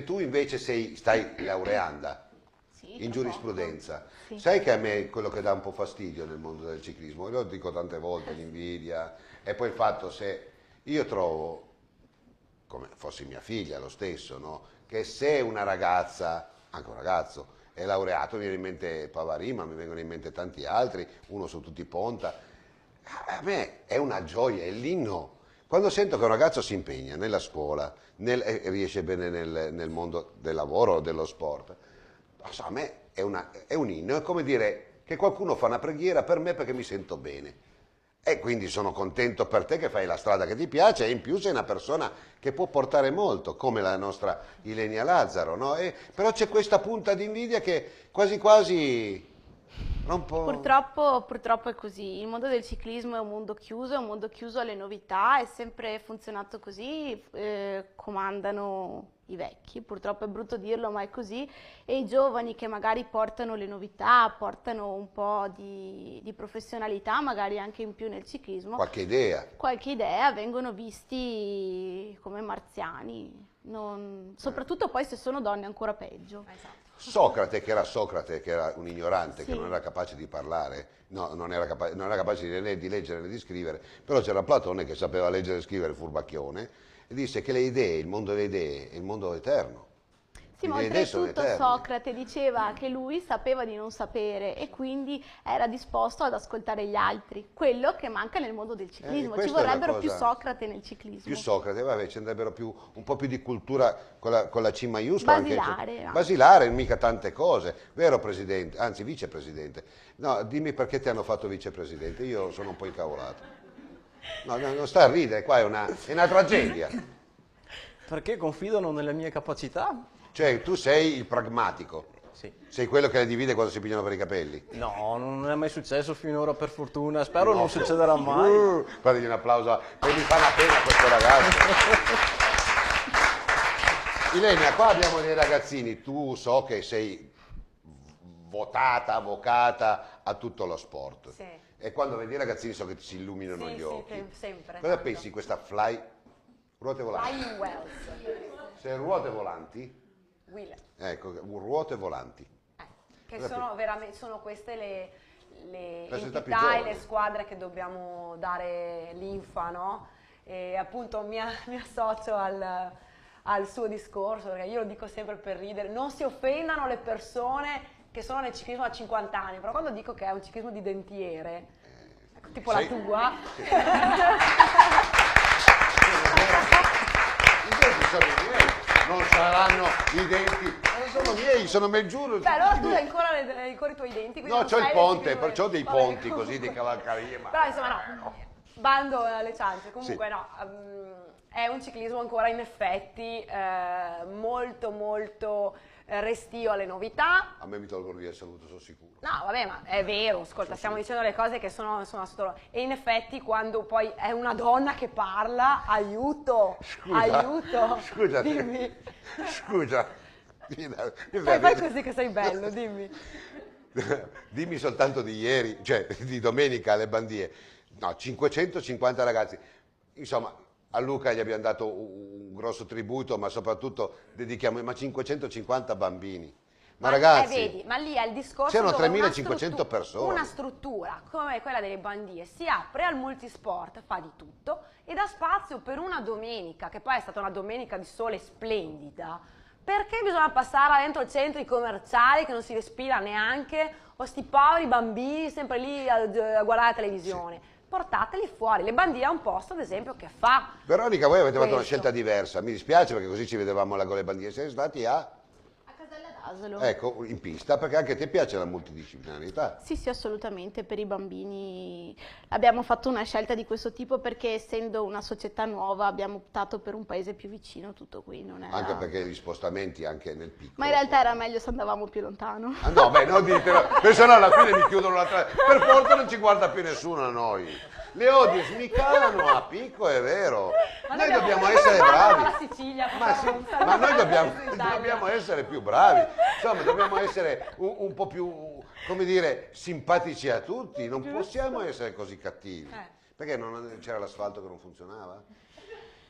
tu invece stai laureanda in giurisprudenza. Sì. Sai che a me quello che dà un po' fastidio nel mondo del ciclismo, lo dico tante volte, l'invidia, e poi il fatto, se io trovo, come fossi mia figlia lo stesso, no? Che se una ragazza, anche un ragazzo, è laureato, mi viene in mente Pavarima, mi vengono in mente tanti altri, uno su tutti Ponta, a me è una gioia, è l'inno. Quando sento che un ragazzo si impegna nella scuola, riesce bene nel mondo del lavoro, dello sport, a me è un inno, è come dire che qualcuno fa una preghiera per me perché mi sento bene. E quindi sono contento per te che fai la strada che ti piace, e in più sei una persona che può portare molto, come la nostra Ilenia Lazzaro, no? Però c'è questa punta di invidia che quasi quasi non può... Purtroppo è così. Il mondo del ciclismo è un mondo chiuso alle novità, è sempre funzionato così, comandano i vecchi, purtroppo è brutto dirlo, ma è così, e i giovani che magari portano le novità, portano un po' di professionalità, magari anche in più nel ciclismo. Qualche idea, vengono visti come marziani, soprattutto poi se sono donne ancora peggio. Esatto. Socrate, che era un ignorante, Sì. che non era capace di parlare, non era capace di leggere né di scrivere, però c'era Platone che sapeva leggere e scrivere, furbacchione, e disse che le idee, il mondo delle idee è il mondo eterno. Sì, ma Le idee sono oltretutto eterne. Socrate diceva che lui sapeva di non sapere e quindi era disposto ad ascoltare gli altri, quello che manca nel mondo del ciclismo. Ci questa è una vorrebbero più cosa- Socrate nel ciclismo. Più Socrate, vabbè, ci andrebbero un po' più di cultura con la C maiuscola. Basilare, no? Basilare, mica tante cose, vero Presidente? Anzi, Vicepresidente. No, dimmi perché ti hanno fatto Vicepresidente, io sono un po' incavolato. No, non sta a ridere, qua è una tragedia. Perché confidano nelle mie capacità? Cioè, tu sei il pragmatico. Sì. Sei quello che le divide quando si pigliano per i capelli. No, non è mai successo finora, per fortuna. Spero non succederà mai. Guardi, un applauso, mi fa una pena questo ragazzo. Ilenia, qua abbiamo dei ragazzini, tu so che sei vocata a tutto lo sport. Sì. E quando vedi i ragazzini so che ti si illuminano Sì, gli sì, occhi. sempre. Cosa pensi di questa ruote volanti? Flying Wells. Se ruote volanti? Will. Ecco, ruote volanti. Che Cosa sono veramente, sono queste le La società più entità e giovane. le squadre che dobbiamo dare linfa, no? E appunto mi associo al suo discorso, perché io lo dico sempre per ridere, non si offendano le persone che sono nel ciclismo a 50 anni, però quando dico che è un ciclismo di dentiere, tipo la tua. I denti sono i miei, non saranno i denti, sono miei, sono me giuro. Beh, allora tu hai ancora i tuoi denti. No, c'ho il ponte, perciò dei ponti così di cavalcaria. Però insomma no, bando alle ciance, comunque sì. No, è un ciclismo ancora in effetti molto molto restio alle novità. A me mi tolgono via il saluto, sono sicuro. No, vabbè, ma è vero, ascolta, stiamo dicendo le cose che sono sotto... E in effetti quando poi è una donna che parla, aiuto, aiuto. Scusa, dimmi. Scusa. Fai così che sei bello, dimmi. Dimmi soltanto di ieri, cioè di domenica alle Bandie. No, 550 ragazzi. Insomma, a Luca gli abbiamo dato un grosso tributo, ma soprattutto dedichiamo 550 bambini. Ma ragazzi, vedi, ma lì è il discorso c'erano dove 3500 persone. Una struttura come quella delle Bandie si apre al multisport, fa di tutto e dà spazio per una domenica, che poi è stata una domenica di sole splendida. Perché bisogna passare dentro i centri commerciali che non si respira neanche, o sti poveri bambini sempre lì a guardare la televisione? Sì. Portateli fuori. Le Bandie è un posto, ad esempio, che fa Veronica, voi avete fatto una questo. scelta diversa. Mi dispiace perché così ci vedevamo con le Bandie. Siete stati a Casella d'Asolo. Ecco, in pista, perché anche a te piace la multidisciplinarità. Sì, sì, assolutamente. Per i bambini abbiamo fatto una scelta di questo tipo perché, essendo una società nuova, abbiamo optato per un paese più vicino, tutto qui. Non era... Anche perché gli spostamenti anche nel piccolo. Ma in realtà era meglio se andavamo più lontano. Ah, no, beh, non ditelo, perché sennò alla fine mi chiudono la strada. Per forza non ci guarda più nessuno a noi. Le audience mi calano a picco, è vero. Noi dobbiamo essere bravi. Ma noi dobbiamo essere più bravi. Insomma, dobbiamo essere un po' più, come dire, simpatici a tutti. Non possiamo essere così cattivi. Perché non c'era l'asfalto che non funzionava?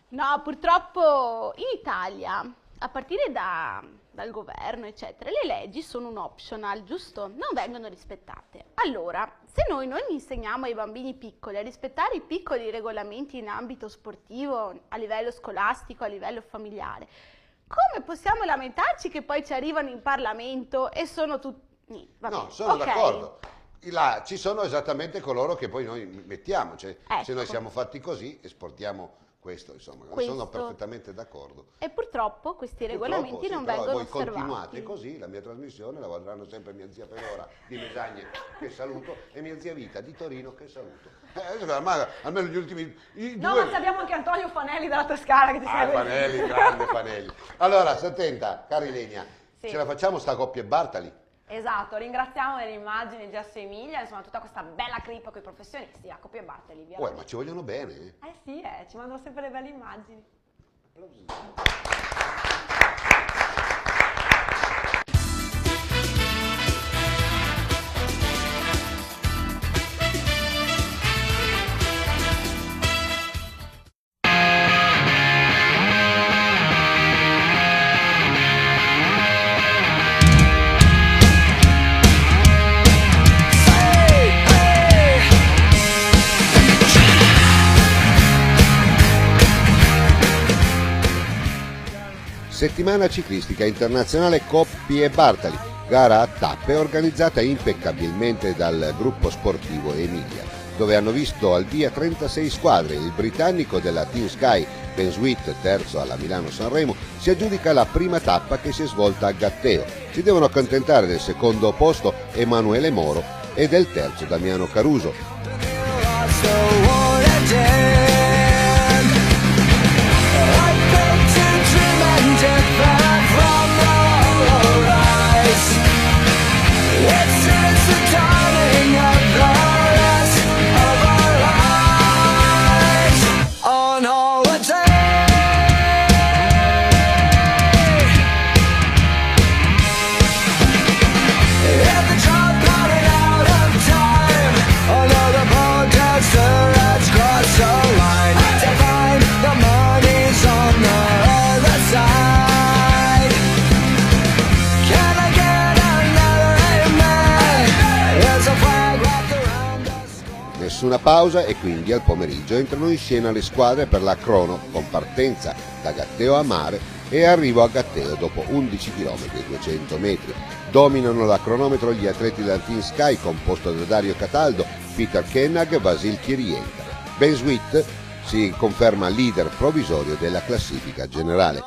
No, purtroppo in Italia, a partire dal governo, eccetera, le leggi sono un optional, giusto? Non vengono rispettate. Allora, se noi non insegniamo ai bambini piccoli a rispettare i piccoli regolamenti in ambito sportivo, a livello scolastico, a livello familiare, come possiamo lamentarci che poi ci arrivano in Parlamento e sono tutti... No, sono d'accordo. Là ci sono esattamente coloro che poi noi mettiamo, cioè ecco. Se noi siamo fatti così esportiamo questo, insomma, sono perfettamente d'accordo. E purtroppo questi regolamenti non vengono voi osservati. Continuate così, la mia trasmissione la guarderanno sempre mia zia Fedora di Mesagne, che saluto, e mia zia Vita di Torino, che saluto. Almeno gli ultimi No, ma abbiamo anche Antonio Fanelli dalla Toscana che ti segue. Fanelli, grande Fanelli. Allora, sta attenta, cari Legna, sì. Ce la facciamo sta coppia Bartali? Esatto, ringraziamo nelle immagini Gesso e Emilia, insomma tutta questa bella clip con i professionisti, la coppia Bartali. Via. Ma ci vogliono bene. Sì, ci mandano sempre le belle immagini. Settimana ciclistica internazionale Coppie Bartali, gara a tappe organizzata impeccabilmente dal gruppo sportivo Emilia, dove hanno visto al via 36 squadre. Il britannico della Team Sky, Ben Sweet, terzo alla Milano-Sanremo, si aggiudica la prima tappa che si è svolta a Gatteo. Si devono accontentare del secondo posto Emanuele Moro e del terzo Damiano Caruso. Nessuna pausa e quindi al pomeriggio entrano in scena le squadre per la crono, con partenza da Gatteo a Mare e arrivo a Gatteo dopo 11 km e 200 metri. Dominano la cronometro gli atleti della Team Sky, composto da Dario Cataldo, Peter Kenhag, Vasil Kirienka. Ben Sweet si conferma leader provvisorio della classifica generale.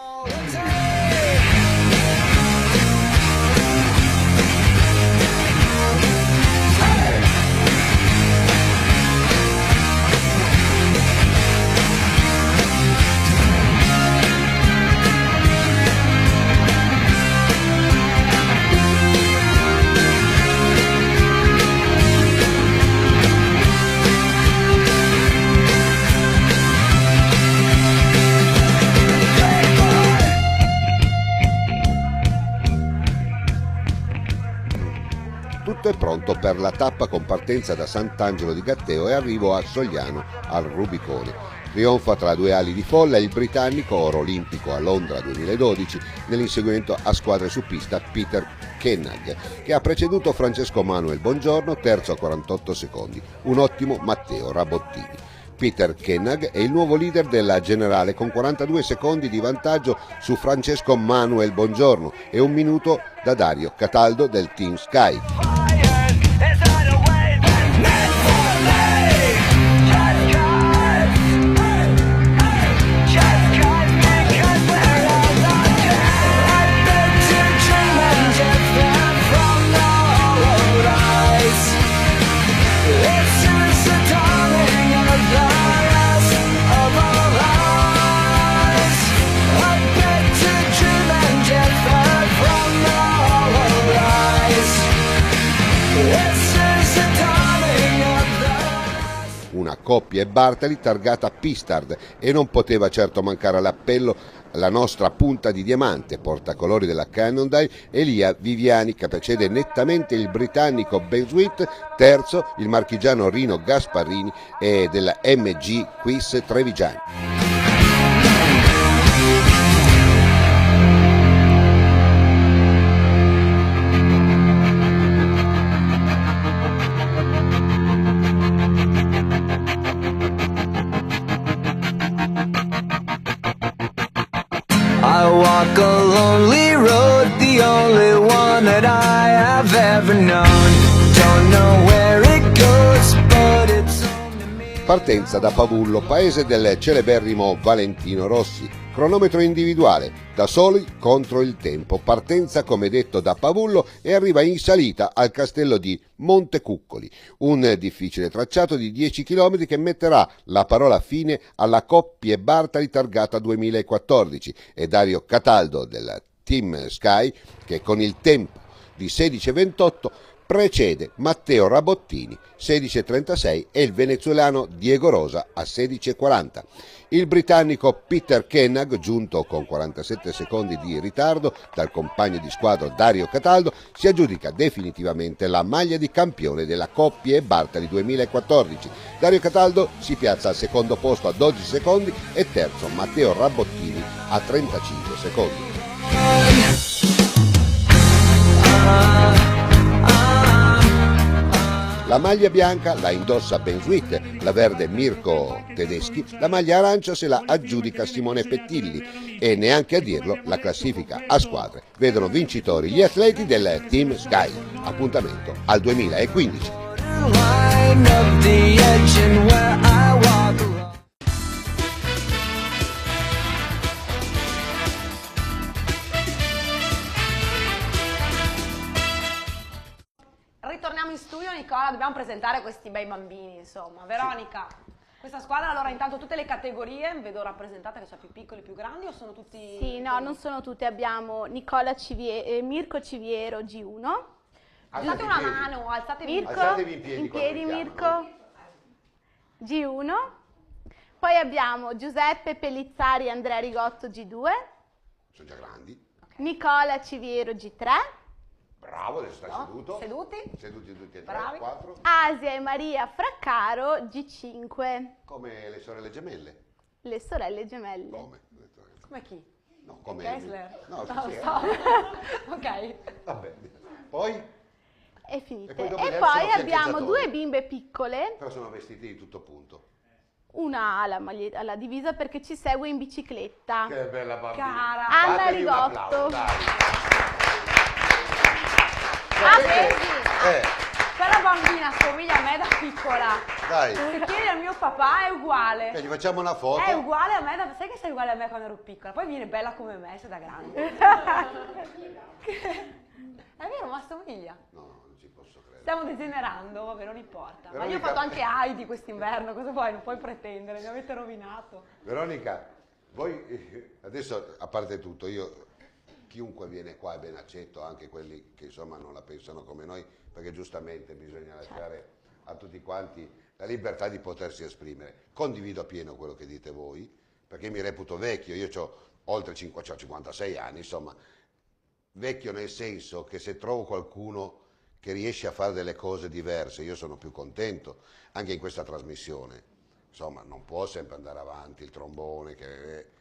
Tutto è pronto per la tappa con partenza da Sant'Angelo di Gatteo e arrivo a Sogliano al Rubicone. Trionfa tra due ali di folla il britannico oro olimpico a Londra 2012 nell'inseguimento a squadre su pista Peter Kenhag, che ha preceduto Francesco Manuel Bongiorno, terzo a 48 secondi, un ottimo Matteo Rabottini. Peter Kenhag è il nuovo leader della generale con 42 secondi di vantaggio su Francesco Manuel Bongiorno e un minuto da Dario Cataldo del Team Sky. Una coppia e Bartali targata Pistard e non poteva certo mancare all'appello la nostra punta di diamante, portacolori della Cannondale, Elia Viviani, che precede nettamente il britannico Ben Sweet, terzo il marchigiano Rino Gasparini e della MG Quiz Trevigiani. I walk a lonely road, the only one that I have ever known. Don't know where it goes, but it's home to me. Partenza da Pavullo, paese del celeberrimo Valentino Rossi. Cronometro individuale, da soli contro il tempo. Partenza, come detto, da Pavullo e arriva in salita al castello di Montecuccoli. Un difficile tracciato di 10 km che metterà la parola fine alla coppia Bartali targata 2014 e Dario Cataldo del Team Sky, che con il tempo di 16:28 precede Matteo Rabottini 16:36 e il venezuelano Diego Rosa a 16:40. Il britannico Peter Kenhag, giunto con 47 secondi di ritardo dal compagno di squadra Dario Cataldo, si aggiudica definitivamente la maglia di campione della coppia e Bartali 2014. Dario Cataldo si piazza al secondo posto a 12 secondi e terzo Matteo Rabottini a 35 secondi. La maglia bianca la indossa Ben Sweet, la verde Mirko Tedeschi, la maglia arancia se la aggiudica Simone Pettilli e neanche a dirlo la classifica a squadre vedono vincitori gli atleti del Team Sky. Appuntamento al 2015. Ritorniamo in studio, Nicola, dobbiamo presentare questi bei bambini, insomma. Veronica, questa squadra allora intanto tutte le categorie vedo rappresentate, che sono più piccoli, più grandi o sono tutti? Sì, no, non sono tutti, abbiamo Mirko Civiero G1. Alzate una mano, alzatevi in piedi Mirko G1. Poi abbiamo Giuseppe Pellizzari e Andrea Rigotto G2. Sono già grandi. Nicola Civiero G3. Bravo, adesso stai seduto. Seduti tutti e tre, bravi. 4. Asia e Maria Fraccaro G5. Come le sorelle gemelle. Le sorelle gemelle. Come chi? No, come Kessler? No, sì, Ok. Vabbè. Poi? È finita. E E poi poi abbiamo due bimbe piccole. Però sono vestiti di tutto punto. Una ha la divisa perché ci segue in bicicletta. Che bella bambina. Cara. Anna Fatevi un Rigotto. applauso, dai. Quella bambina somiglia a me da piccola. Dai. Se chiedi al mio papà è uguale. Gli facciamo una foto? È uguale a me, sai che sei uguale a me quando ero piccola, poi viene bella come me, sei da grande. È vero, ma somiglia. No, non ci posso credere. Stiamo degenerando, vabbè, non importa. Ma io ho Veronica- fatto anche Heidi quest'inverno, cosa vuoi? Non puoi pretendere, mi avete rovinato. Veronica, voi adesso, a parte tutto, chiunque viene qua è ben accetto, anche quelli che insomma non la pensano come noi, perché giustamente bisogna lasciare a tutti quanti la libertà di potersi esprimere. Condivido appieno quello che dite voi, perché mi reputo vecchio, io ho oltre 56 anni, insomma, vecchio nel senso che se trovo qualcuno che riesce a fare delle cose diverse, io sono più contento, anche in questa trasmissione. Insomma, non può sempre andare avanti il trombone, che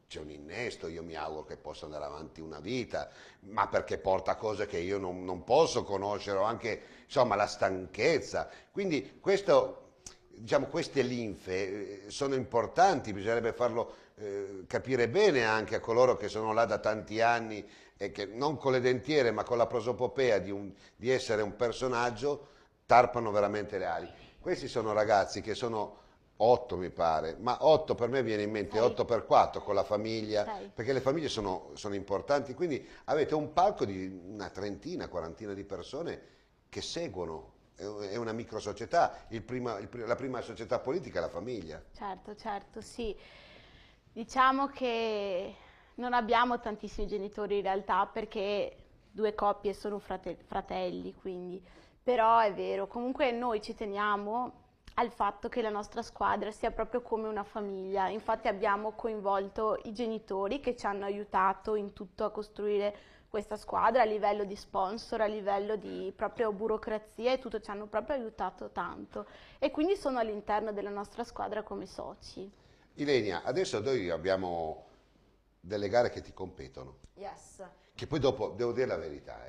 c'è un innesto, io mi auguro che possa andare avanti una vita, ma perché porta cose che io non posso conoscere, o anche insomma la stanchezza. Quindi questo, diciamo, queste linfe sono importanti, bisognerebbe farlo capire bene anche a coloro che sono là da tanti anni e che non con le dentiere ma con la prosopopea di essere un personaggio tarpano veramente le ali. Questi sono ragazzi che sono 8 mi pare, ma 8 per me viene in mente 8 per 4 con la famiglia, perché le famiglie sono importanti, quindi avete un palco di una trentina, quarantina di persone che seguono, è una micro società, la prima società politica è la famiglia. Certo, sì. Diciamo che non abbiamo tantissimi genitori in realtà, perché 2 coppie sono fratelli, quindi. Però è vero, comunque noi ci teniamo al fatto che la nostra squadra sia proprio come una famiglia. Infatti abbiamo coinvolto i genitori che ci hanno aiutato in tutto a costruire questa squadra, a livello di sponsor, a livello di proprio burocrazia, e tutto, ci hanno proprio aiutato tanto, e quindi sono all'interno della nostra squadra come soci. Ilenia, adesso noi abbiamo delle gare che ti competono, che poi dopo, devo dire la verità,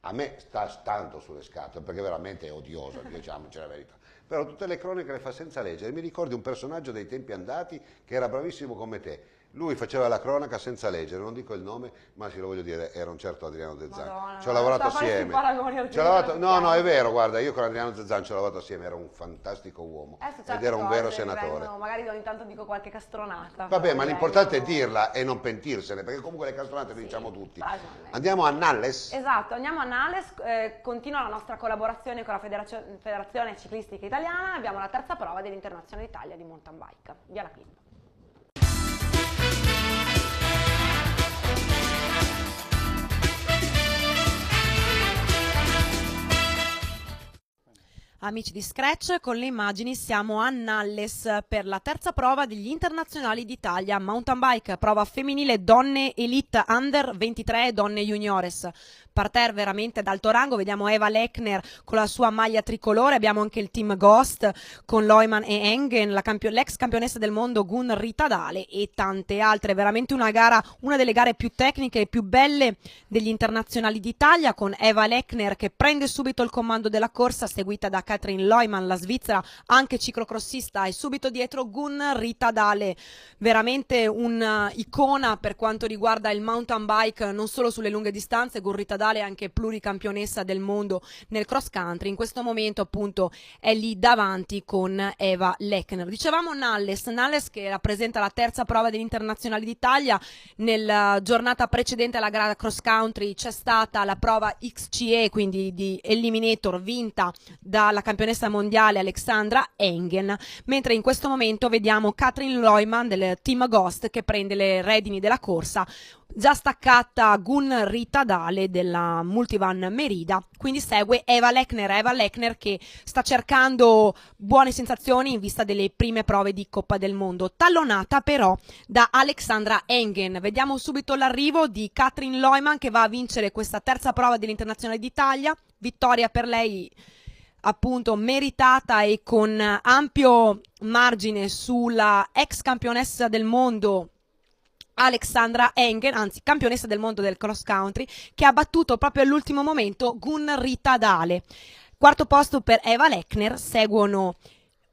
a me sta tanto sulle scatole, perché veramente è odioso, diciamoci la verità. Però tutte le cronache le fa senza leggere. Mi ricordi un personaggio dei tempi andati che era bravissimo come te. Lui faceva la cronaca senza leggere, non dico il nome, ma se lo voglio dire, era un certo Adriano Zenzano. Ci ho lavorato assieme. No, è vero, guarda, io con Adriano Zenzano ci ho lavorato assieme, era un fantastico uomo ed era un vero senatore. Magari ogni tanto dico qualche castronata. Vabbè, ma l'importante è dirla e non pentirsene, perché comunque le castronate le diciamo tutti. Andiamo a Nalles. Esatto, andiamo a Nalles, continua la nostra collaborazione con la Federazione Ciclistica Italiana, abbiamo la terza prova dell'Internazionale d'Italia di mountain bike. Via la clip. Amici di Scratch, con le immagini siamo a Nalles per la terza prova degli Internazionali d'Italia mountain bike, prova femminile donne elite under 23 e donne juniores. Parterre veramente d'alto rango, vediamo Eva Lechner con la sua maglia tricolore, abbiamo anche il team Ghost con Leumann e Engen, l'ex campionessa del mondo Gun Ritadale e tante altre. Veramente una gara, una delle gare più tecniche e più belle degli Internazionali d'Italia, con Eva Lechner che prende subito il comando della corsa, seguita da Katrin Leumann, la svizzera, anche ciclocrossista, e subito dietro Gun Ritadale, veramente un'icona per quanto riguarda il mountain bike, non solo sulle lunghe distanze. Gun Ritadale è anche pluricampionessa del mondo nel cross country, in questo momento appunto è lì davanti con Eva Lechner. Dicevamo Nalles che rappresenta la terza prova degli Internazionali d'Italia. Nella giornata precedente alla gara cross country c'è stata la prova XCE, quindi di Eliminator, vinta dalla campionessa mondiale Alexandra Engen, mentre in questo momento vediamo Katrin Leumann del team Ghost che prende le redini della corsa, già staccata Gun Ritadale della Multivan Merida, quindi segue Eva Lechner che sta cercando buone sensazioni in vista delle prime prove di Coppa del Mondo, tallonata però da Alexandra Engen. Vediamo subito l'arrivo di Katrin Leumann che va a vincere questa terza prova dell'Internazionale d'Italia, vittoria per lei appunto meritata e con ampio margine sulla ex campionessa del mondo Alexandra Engen, anzi campionessa del mondo del cross country, che ha battuto proprio all'ultimo momento Gun Ritadale. Quarto posto per Eva Lechner, seguono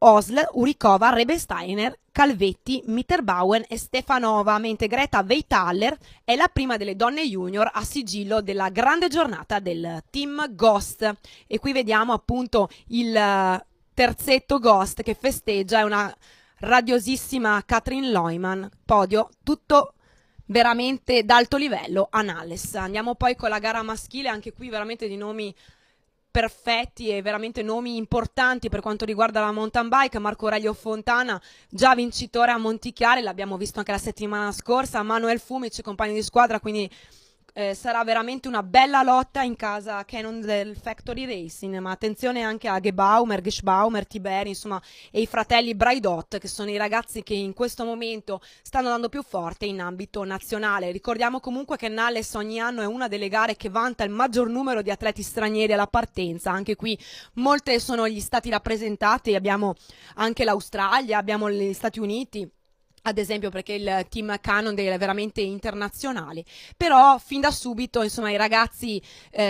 Osl, Urikova, Rebesteiner, Calvetti, Mitterbauen e Stefanova, mentre Greta Weithaler è la prima delle donne junior a sigillo della grande giornata del team Ghost. E qui vediamo appunto il terzetto Ghost che festeggia, è una radiosissima Katrin Leumann, podio tutto veramente d'alto livello a Nales. Andiamo poi con la gara maschile, anche qui veramente di nomi perfetti e veramente nomi importanti per quanto riguarda la mountain bike. Marco Aurelio Fontana, già vincitore a Montichiari, l'abbiamo visto anche la settimana scorsa, Manuel Fumic, compagno di squadra, quindi sarà veramente una bella lotta in casa Canon del Factory Racing, ma attenzione anche a Geschbaumer, Tiberi, insomma, e i fratelli Braidot, che sono i ragazzi che in questo momento stanno andando più forte in ambito nazionale. Ricordiamo comunque che Nales ogni anno è una delle gare che vanta il maggior numero di atleti stranieri alla partenza, anche qui molte sono gli stati rappresentati, abbiamo anche l'Australia, abbiamo gli Stati Uniti, ad esempio, perché il team Cannondale è veramente internazionale. Però fin da subito, insomma, i ragazzi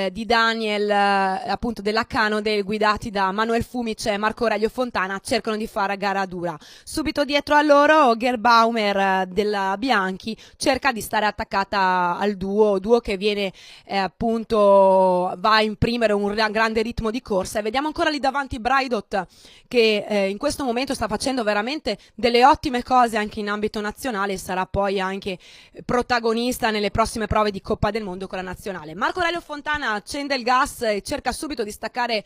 di Daniel, appunto della Cannondale, guidati da Manuel Fumic e Marco Aurelio Fontana, cercano di fare gara dura. Subito dietro a loro Gerbaumer della Bianchi cerca di stare attaccata al duo che viene appunto va a imprimere un grande ritmo di corsa. E vediamo ancora lì davanti Braidot, che in questo momento sta facendo veramente delle ottime cose anche in ambito nazionale, e sarà poi anche protagonista nelle prossime prove di Coppa del Mondo con la nazionale. Marco Aurelio Fontana accende il gas e cerca subito di staccare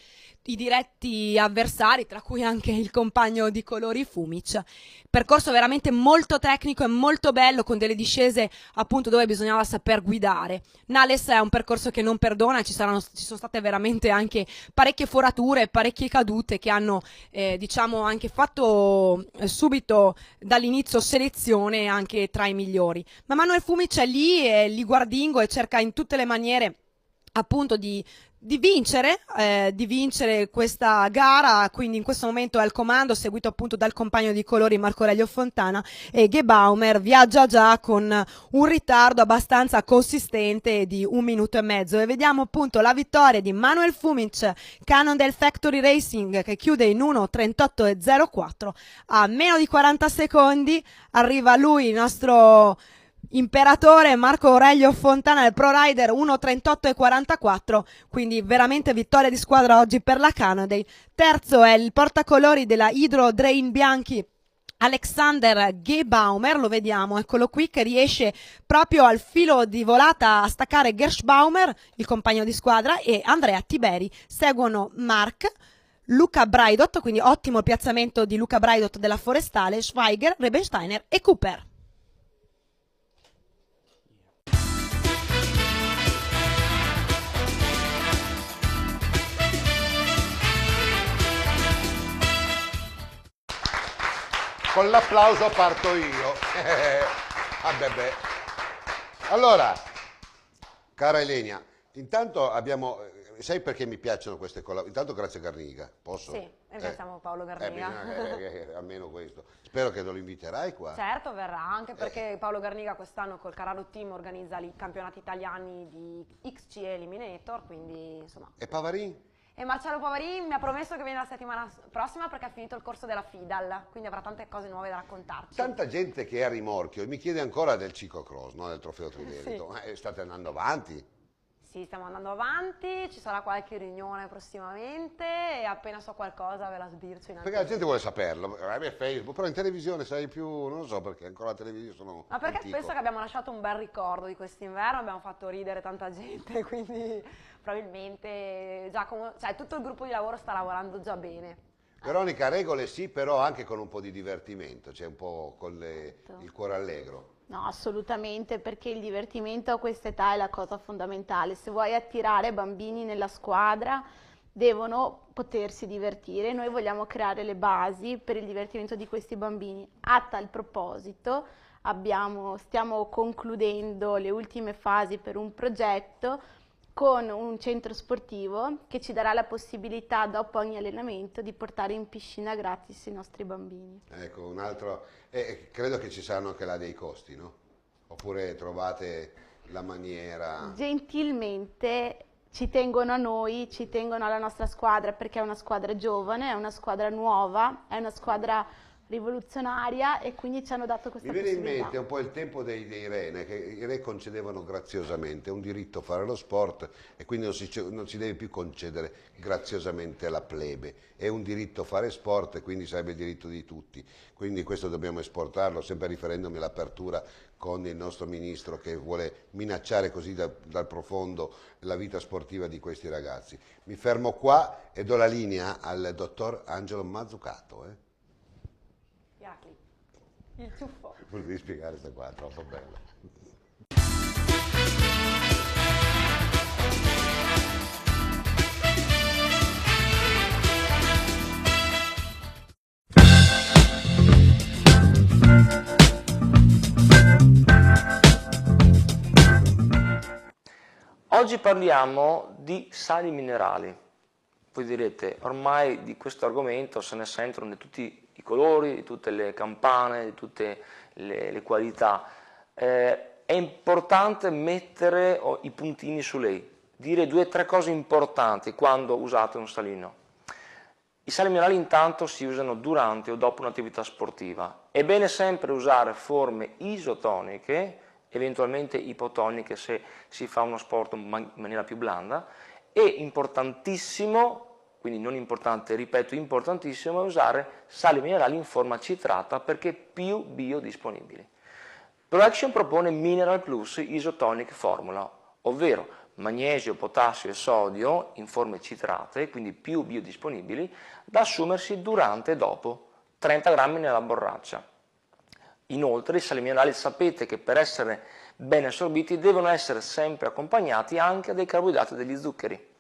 i diretti avversari, tra cui anche il compagno di colori Fumic. Percorso veramente molto tecnico e molto bello, con delle discese appunto dove bisognava saper guidare. Nales è un percorso che non perdona, ci sono state veramente anche parecchie forature, parecchie cadute che hanno diciamo anche fatto subito dall'inizio selezione anche tra i migliori. Ma Manuel Fumic è lì e li guardingo e cerca in tutte le maniere appunto di vincere questa gara, quindi in questo momento è al comando, seguito appunto dal compagno di colori Marco Aurelio Fontana, e Gebaumer viaggia già con un ritardo abbastanza consistente di 1 minuto e mezzo, e vediamo appunto la vittoria di Manuel Fumic, Canon del Factory Racing, che chiude in 1:38,04. A meno di 40 secondi arriva lui, il nostro imperatore Marco Aurelio Fontana del Pro Rider, 1:38,44, quindi veramente vittoria di squadra oggi per la Cannondale. Terzo è il portacolori della Hydro Drain Bianchi, Alexander Gebaumer, lo vediamo, eccolo qui, che riesce proprio al filo di volata a staccare Gershbaumer, il compagno di squadra, e Andrea Tiberi. Seguono Mark, Luca Braidot, quindi ottimo il piazzamento di Luca Braidot della Forestale, Schweiger, Rebensteiner e Cooper. Con l'applauso parto io. Allora, cara Elenia, intanto abbiamo... Sai perché mi piacciono queste collaborazioni? Intanto grazie Garniga, posso? Sì, ringraziamo Paolo Garniga. Almeno questo. Spero che lo inviterai qua. Certo, verrà, anche perché Paolo Garniga quest'anno col Carraro Team organizza i campionati italiani di XCE Eliminator, quindi insomma... E Pavarin? E Marcello Pavarin mi ha promesso che viene la settimana prossima perché ha finito il corso della FIDAL, quindi avrà tante cose nuove da raccontarci. Tanta gente che è a rimorchio e mi chiede ancora del ciclocross, no? Del trofeo Triveneto. Sì. State andando avanti? Sì, stiamo andando avanti, ci sarà qualche riunione prossimamente e appena so qualcosa ve la sbircio in anticipo. Perché la gente vuole saperlo, Facebook, però in televisione sai più, non lo so perché ancora la televisione sono Ma perché antico. penso che abbiamo lasciato un bel ricordo di quest'inverno, abbiamo fatto ridere tanta gente, quindi probabilmente Giacomo, cioè tutto il gruppo di lavoro sta lavorando già bene. Veronica, regole sì, però anche con un po' di divertimento, cioè un po' con il cuore allegro. No, assolutamente, perché il divertimento a questa età è la cosa fondamentale. Se vuoi attirare bambini nella squadra, devono potersi divertire. Noi vogliamo creare le basi per il divertimento di questi bambini. A tal proposito, stiamo concludendo le ultime fasi per un progetto con un centro sportivo che ci darà la possibilità, dopo ogni allenamento, di portare in piscina gratis i nostri bambini. Ecco, un altro... credo che ci saranno anche là dei costi, no? Oppure trovate la maniera... Gentilmente ci tengono a noi, ci tengono alla nostra squadra perché è una squadra giovane, è una squadra nuova, è una squadra rivoluzionaria e quindi ci hanno dato questa possibilità. Mi viene in mente un po' il tempo dei re, che i re concedevano graziosamente, è un diritto fare lo sport e quindi non si deve più concedere graziosamente alla plebe, è un diritto fare sport e quindi sarebbe il diritto di tutti, quindi questo dobbiamo esportarlo, sempre riferendomi all'apertura con il nostro ministro che vuole minacciare così dal profondo la vita sportiva di questi ragazzi. Mi fermo qua e do la linea al dottor Angelo Mazzucato. Il ciuffo. Devi spiegare questa qua, è troppo bella. Oggi parliamo di sali minerali. Voi direte, ormai di questo argomento se ne sentono di tutti i colori, di tutte le campane, di tutte le qualità. È importante mettere i puntini su lei, dire 2 o 3 cose importanti quando usate un salino. I sali minerali intanto si usano durante o dopo un'attività sportiva. È bene sempre usare forme isotoniche, eventualmente ipotoniche se si fa uno sport in maniera più blanda, e importantissimo, quindi non importante, ripeto, importantissimo, è usare sali minerali in forma citrata perché più biodisponibili. ProAction propone Mineral Plus Isotonic Formula, ovvero magnesio, potassio e sodio in forme citrate, quindi più biodisponibili, da assumersi durante e dopo, 30 grammi nella borraccia. Inoltre i sali minerali sapete che per essere ben assorbiti devono essere sempre accompagnati anche dai carboidrati e degli zuccheri.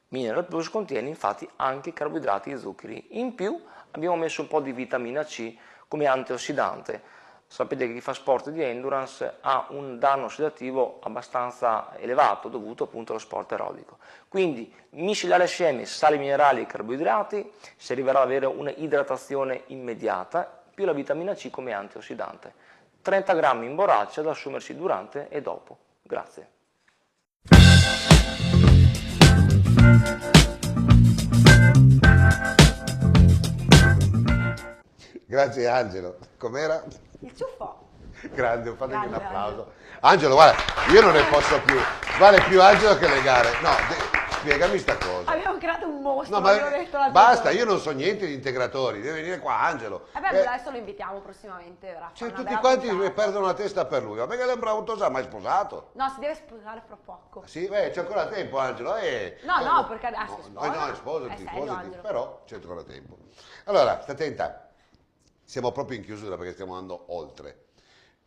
Mineral Plus contiene infatti anche carboidrati e zuccheri. In più abbiamo messo un po' di vitamina C come antiossidante. Sapete che chi fa sport di endurance ha un danno ossidativo abbastanza elevato dovuto appunto allo sport aerobico. Quindi miscelare assieme sali minerali e carboidrati si arriverà ad avere una idratazione immediata più la vitamina C come antiossidante. 30 grammi in borraccia da assumersi durante e dopo. Grazie. Grazie Angelo. Com'era? Il ciuffo. Grande, fategli un Grande, applauso. Angelo, guarda, io non ne posso più. Vale più Angelo che le gare. No, spiegami sta cosa. Abbiamo creato un mostro, No, ma abbiamo detto la basta, io non so niente di integratori, deve venire qua Angelo. adesso lo invitiamo prossimamente. Verrà a fare una Tutti bella quanti puntata. perdono la testa per lui, ma perché è un bravo tosà, ma è sposato? No, si deve sposare fra poco. Sì, c'è ancora tempo Angelo. No, perché adesso si sposa. No, sposati, serio, Angelo. però c'è ancora tempo. Allora, stai attenta, siamo proprio in chiusura perché stiamo andando oltre.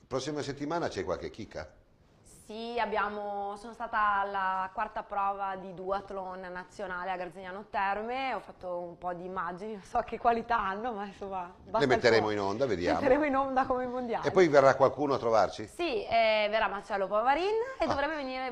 Prossima settimana c'è qualche chicca? Sì, sono stata alla 4ª prova di duathlon nazionale a Garzignano Terme, ho fatto un po' di immagini, non so che qualità hanno, ma insomma... Le metteremo in onda, vediamo. Le metteremo in onda come i mondiali. E poi verrà qualcuno a trovarci? Sì, verrà Marcello Pavarin e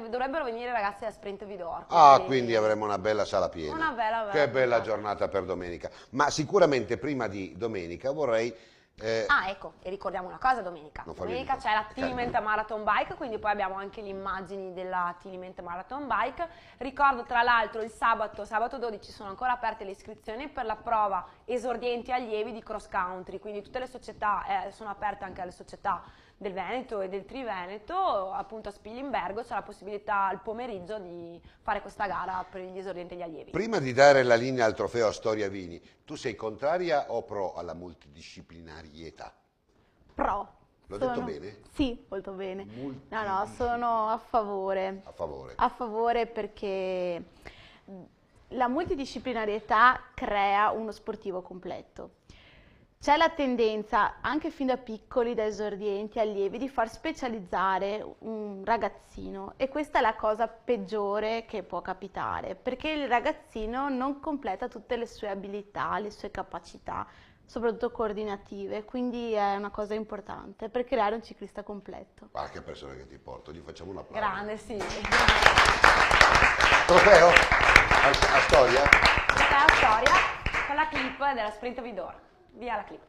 dovrebbero venire i ragazzi da Sprint Vidor. Quindi avremo una bella sala piena. Una bella Che bella giornata per domenica. Ma sicuramente prima di domenica vorrei... ecco, e ricordiamo una cosa domenica. Domenica c'è la Tiliment Marathon Bike, quindi poi abbiamo anche le immagini della Tiliment Marathon Bike. Ricordo tra l'altro il sabato 12 sono ancora aperte le iscrizioni per la prova esordienti allievi di cross country, quindi tutte le società sono aperte anche alle società del Veneto e del Triveneto, appunto a Spilimbergo c'è la possibilità al pomeriggio di fare questa gara per gli esordienti e gli allievi. Prima di dare la linea al trofeo Storia Vini, tu sei contraria o pro alla multidisciplinarietà? Pro. L'ho detto bene? Sì, molto bene. No, sono a favore. A favore. A favore perché la multidisciplinarietà crea uno sportivo completo. C'è la tendenza, anche fin da piccoli, da esordienti, allievi, di far specializzare un ragazzino e questa è la cosa peggiore che può capitare, perché il ragazzino non completa tutte le sue abilità, le sue capacità, soprattutto coordinative, quindi è una cosa importante per creare un ciclista completo. Guarda che persone che ti porto, gli facciamo un applauso. Grande, sì. Trofeo? A Storia? Trofeo a Storia con la clip della Sprint Vidor. Via la clip.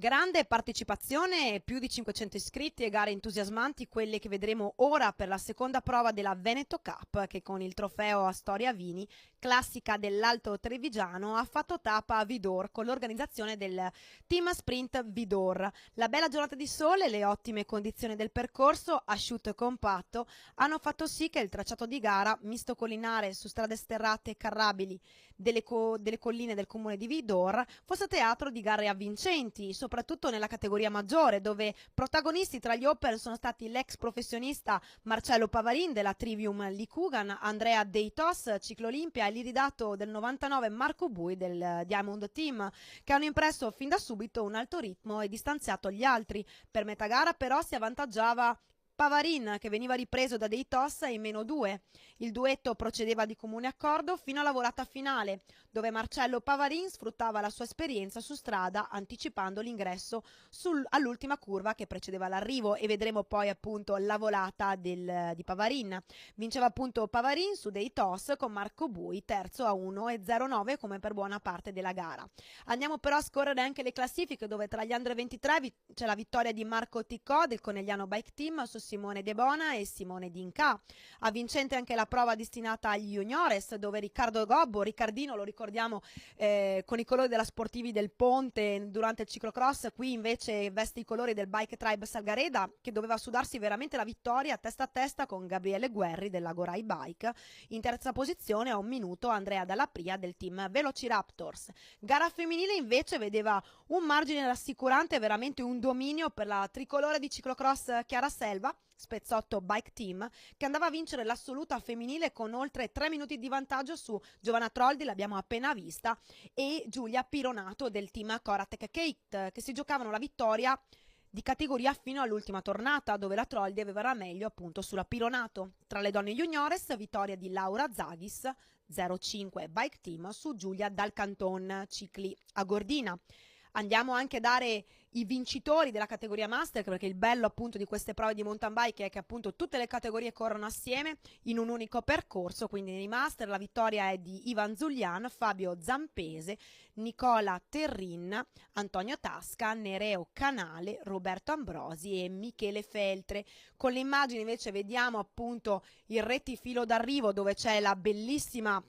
Grande partecipazione, più di 500 iscritti e gare entusiasmanti, quelle che vedremo ora per la seconda prova della Veneto Cup, che con il trofeo Astoria Vini, classica dell'Alto Trevigiano, ha fatto tappa a Vidor con l'organizzazione del Team Sprint Vidor. La bella giornata di sole e le ottime condizioni del percorso, asciutto e compatto, hanno fatto sì che il tracciato di gara, misto collinare su strade sterrate e carrabili delle colline del comune di Vidor, fosse teatro di gare avvincenti, soprattutto nella categoria maggiore, dove protagonisti tra gli Open sono stati l'ex professionista Marcello Pavarin della Trivium Licugan, Andrea Deitos, Ciclo Olimpia, e l'iridato del 99 Marco Bui del Diamond Team, che hanno impresso fin da subito un alto ritmo e distanziato gli altri. Per metà gara però si avvantaggiava Pavarin, che veniva ripreso da Deitos in -2. Il duetto procedeva di comune accordo fino alla volata finale, dove Marcello Pavarin sfruttava la sua esperienza su strada, anticipando l'ingresso all'ultima curva che precedeva l'arrivo, e vedremo poi appunto la volata di Pavarin. Vinceva appunto Pavarin su Deitos con Marco Bui terzo a 1 e 0,9 come per buona parte della gara. Andiamo però a scorrere anche le classifiche, dove tra gli Under 23 c'è la vittoria di Marco Ticò del Conegliano Bike Team su Simone De Bona e Simone Dinca. A vincente anche la prova destinata agli juniores, dove Riccardo Gobbo, Riccardino lo ricordiamo con i colori della Sportivi del Ponte durante il ciclocross, qui invece veste i colori del Bike Tribe Salgareda, che doveva sudarsi veramente la vittoria a testa con Gabriele Guerri della Gorai Bike. In terza posizione a 1 minuto Andrea Dalla Pria del team Velociraptors. Gara femminile invece vedeva un margine rassicurante, veramente un dominio per la tricolore di ciclocross Chiara Selva, Spezzotto Bike Team, che andava a vincere l'assoluta femminile con oltre 3 minuti di vantaggio su Giovanna Troldi, l'abbiamo appena vista, e Giulia Pironato del team Coratec Kate, che si giocavano la vittoria di categoria fino all'ultima tornata, dove la Troldi aveva la meglio appunto sulla Pironato. Tra le donne juniores, vittoria di Laura Zaghis 05 Bike Team su Giulia Dal Canton Cicli a Gordina. Andiamo anche a dare i vincitori della categoria Master, perché il bello appunto di queste prove di mountain bike è che appunto tutte le categorie corrono assieme in un unico percorso. Quindi nei Master la vittoria è di Ivan Zulian, Fabio Zampese, Nicola Terrin, Antonio Tasca, Nereo Canale, Roberto Ambrosi e Michele Feltre. Con le immagini invece vediamo appunto il rettifilo d'arrivo, dove c'è la bellissima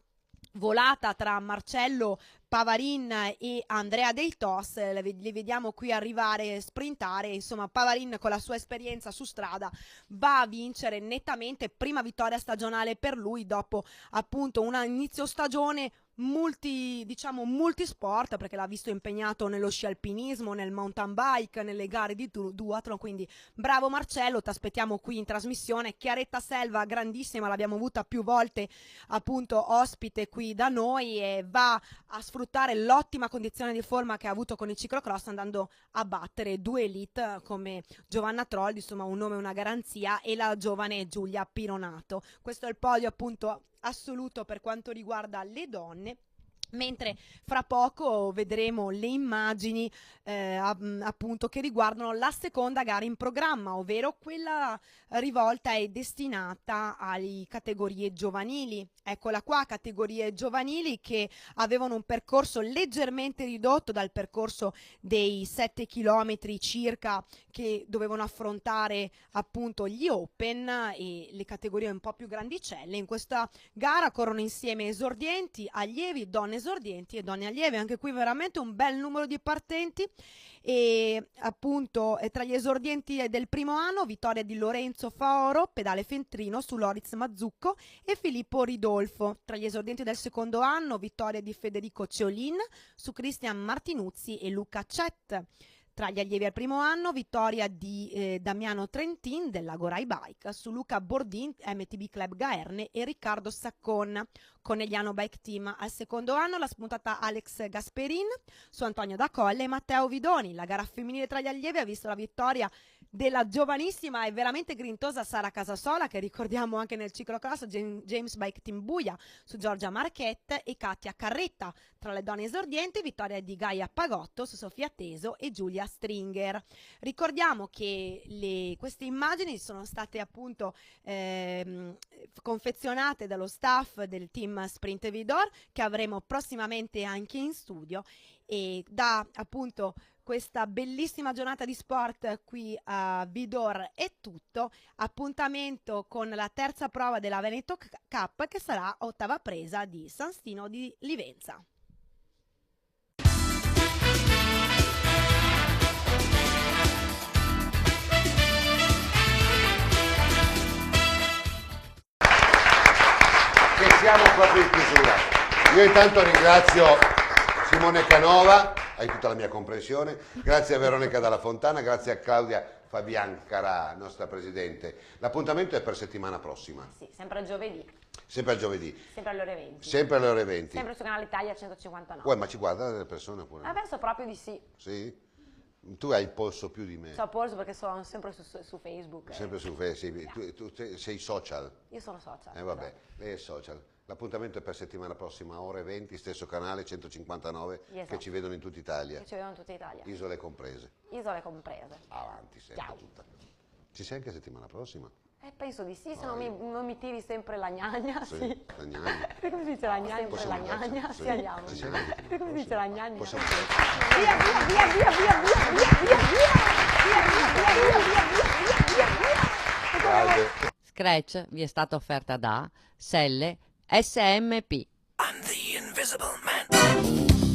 volata tra Marcello Pavarin e Andrea Deitos. Li vediamo qui arrivare, sprintare. Insomma, Pavarin con la sua esperienza su strada va a vincere nettamente, prima vittoria stagionale per lui dopo appunto un inizio stagione multisport, perché l'ha visto impegnato nello sci alpinismo, nel mountain bike, nelle gare di duathlon. Quindi bravo Marcello, ti aspettiamo qui in trasmissione. Chiaretta Selva, grandissima, l'abbiamo avuta più volte appunto ospite qui da noi, e va a sfruttare l'ottima condizione di forma che ha avuto con il ciclocross, andando a battere due elite come Giovanna Troldi, insomma un nome, una garanzia, e la giovane Giulia Pironato. Questo è il podio appunto assoluto per quanto riguarda le donne, mentre fra poco vedremo le immagini appunto che riguardano la seconda gara in programma, ovvero quella rivolta e destinata alle categorie giovanili. Eccola qua, categorie giovanili che avevano un percorso leggermente ridotto dal percorso dei 7 chilometri circa che dovevano affrontare appunto gli Open, e le categorie un po' più grandicelle. In questa gara corrono insieme esordienti, allievi, donne esordienti e donne allievi. Anche qui veramente un bel numero di partenti, e appunto tra gli esordienti del primo anno vittoria di Lorenzo Faoro, pedale fentrino su Loris Mazzucco e Filippo Ridolfo. Tra gli esordienti del secondo anno vittoria di Federico Ceolin su Cristian Martinuzzi e Luca Cett. Tra gli allievi al primo anno vittoria di Damiano Trentin della Gorai Bike su Luca Bordin, MTB Club Gaerne, e Riccardo Saccon, Conegliano Bike Team. Al secondo anno la spuntata Alex Gasperin su Antonio Da Colle e Matteo Vidoni. La gara femminile tra gli allievi ha visto la vittoria della giovanissima e veramente grintosa Sara Casasola, che ricordiamo anche nel ciclocross James Bike Team Buia su Giorgia Marchette e Katia Carretta. Tra le donne esordienti vittoria di Gaia Pagotto su Sofia Teso e Giulia Stringer. Ricordiamo che queste immagini sono state appunto confezionate dallo staff del team Sprint Vidor, che avremo prossimamente anche in studio, e da appunto questa bellissima giornata di sport qui a Vidor è tutto. Appuntamento con la terza prova della Veneto Cup, che sarà ottava presa di San Stino di Livenza. Che siamo proprio in chiusura. Io intanto ringrazio Simone Canova, hai tutta la mia comprensione, grazie a Veronica Dalla Fontana, grazie a Claudia Fabian Carà, nostra presidente. L'appuntamento è per settimana prossima. Sì, sempre al giovedì. Sempre al giovedì. Sempre alle ore 20. Sempre alle ore 20. Sempre su Canale Italia 159. Uè, ma ci guardano delle persone pure? Penso proprio di sì. Sì? Tu hai il polso più di me. So polso perché sono sempre su Facebook. Sempre su Facebook. Tu sei social? Io sono social. Vabbè, esatto. lei è social. L'appuntamento è per settimana prossima, ore 20, stesso canale 159, Esatto. che ci vedono in tutta Italia. Che ci vedono in tutta Italia. Isole comprese. Isole comprese. Avanti, sempre Ciao. tutta. Ci sei anche settimana prossima? Penso di sì, se non mi tiri sempre la gnagna. Sì, la gnagna. Come si dice la gnagna? Sempre Possiamo la gnagna. sì. Sì, andiamo. Ci sei anche settimana Come si dice la gnagna? Possiamo Via, via, via, via, via, via, via, via, via. Salve. Scratch vi è stata offerta da Selle SMP. I'm the Invisible Man.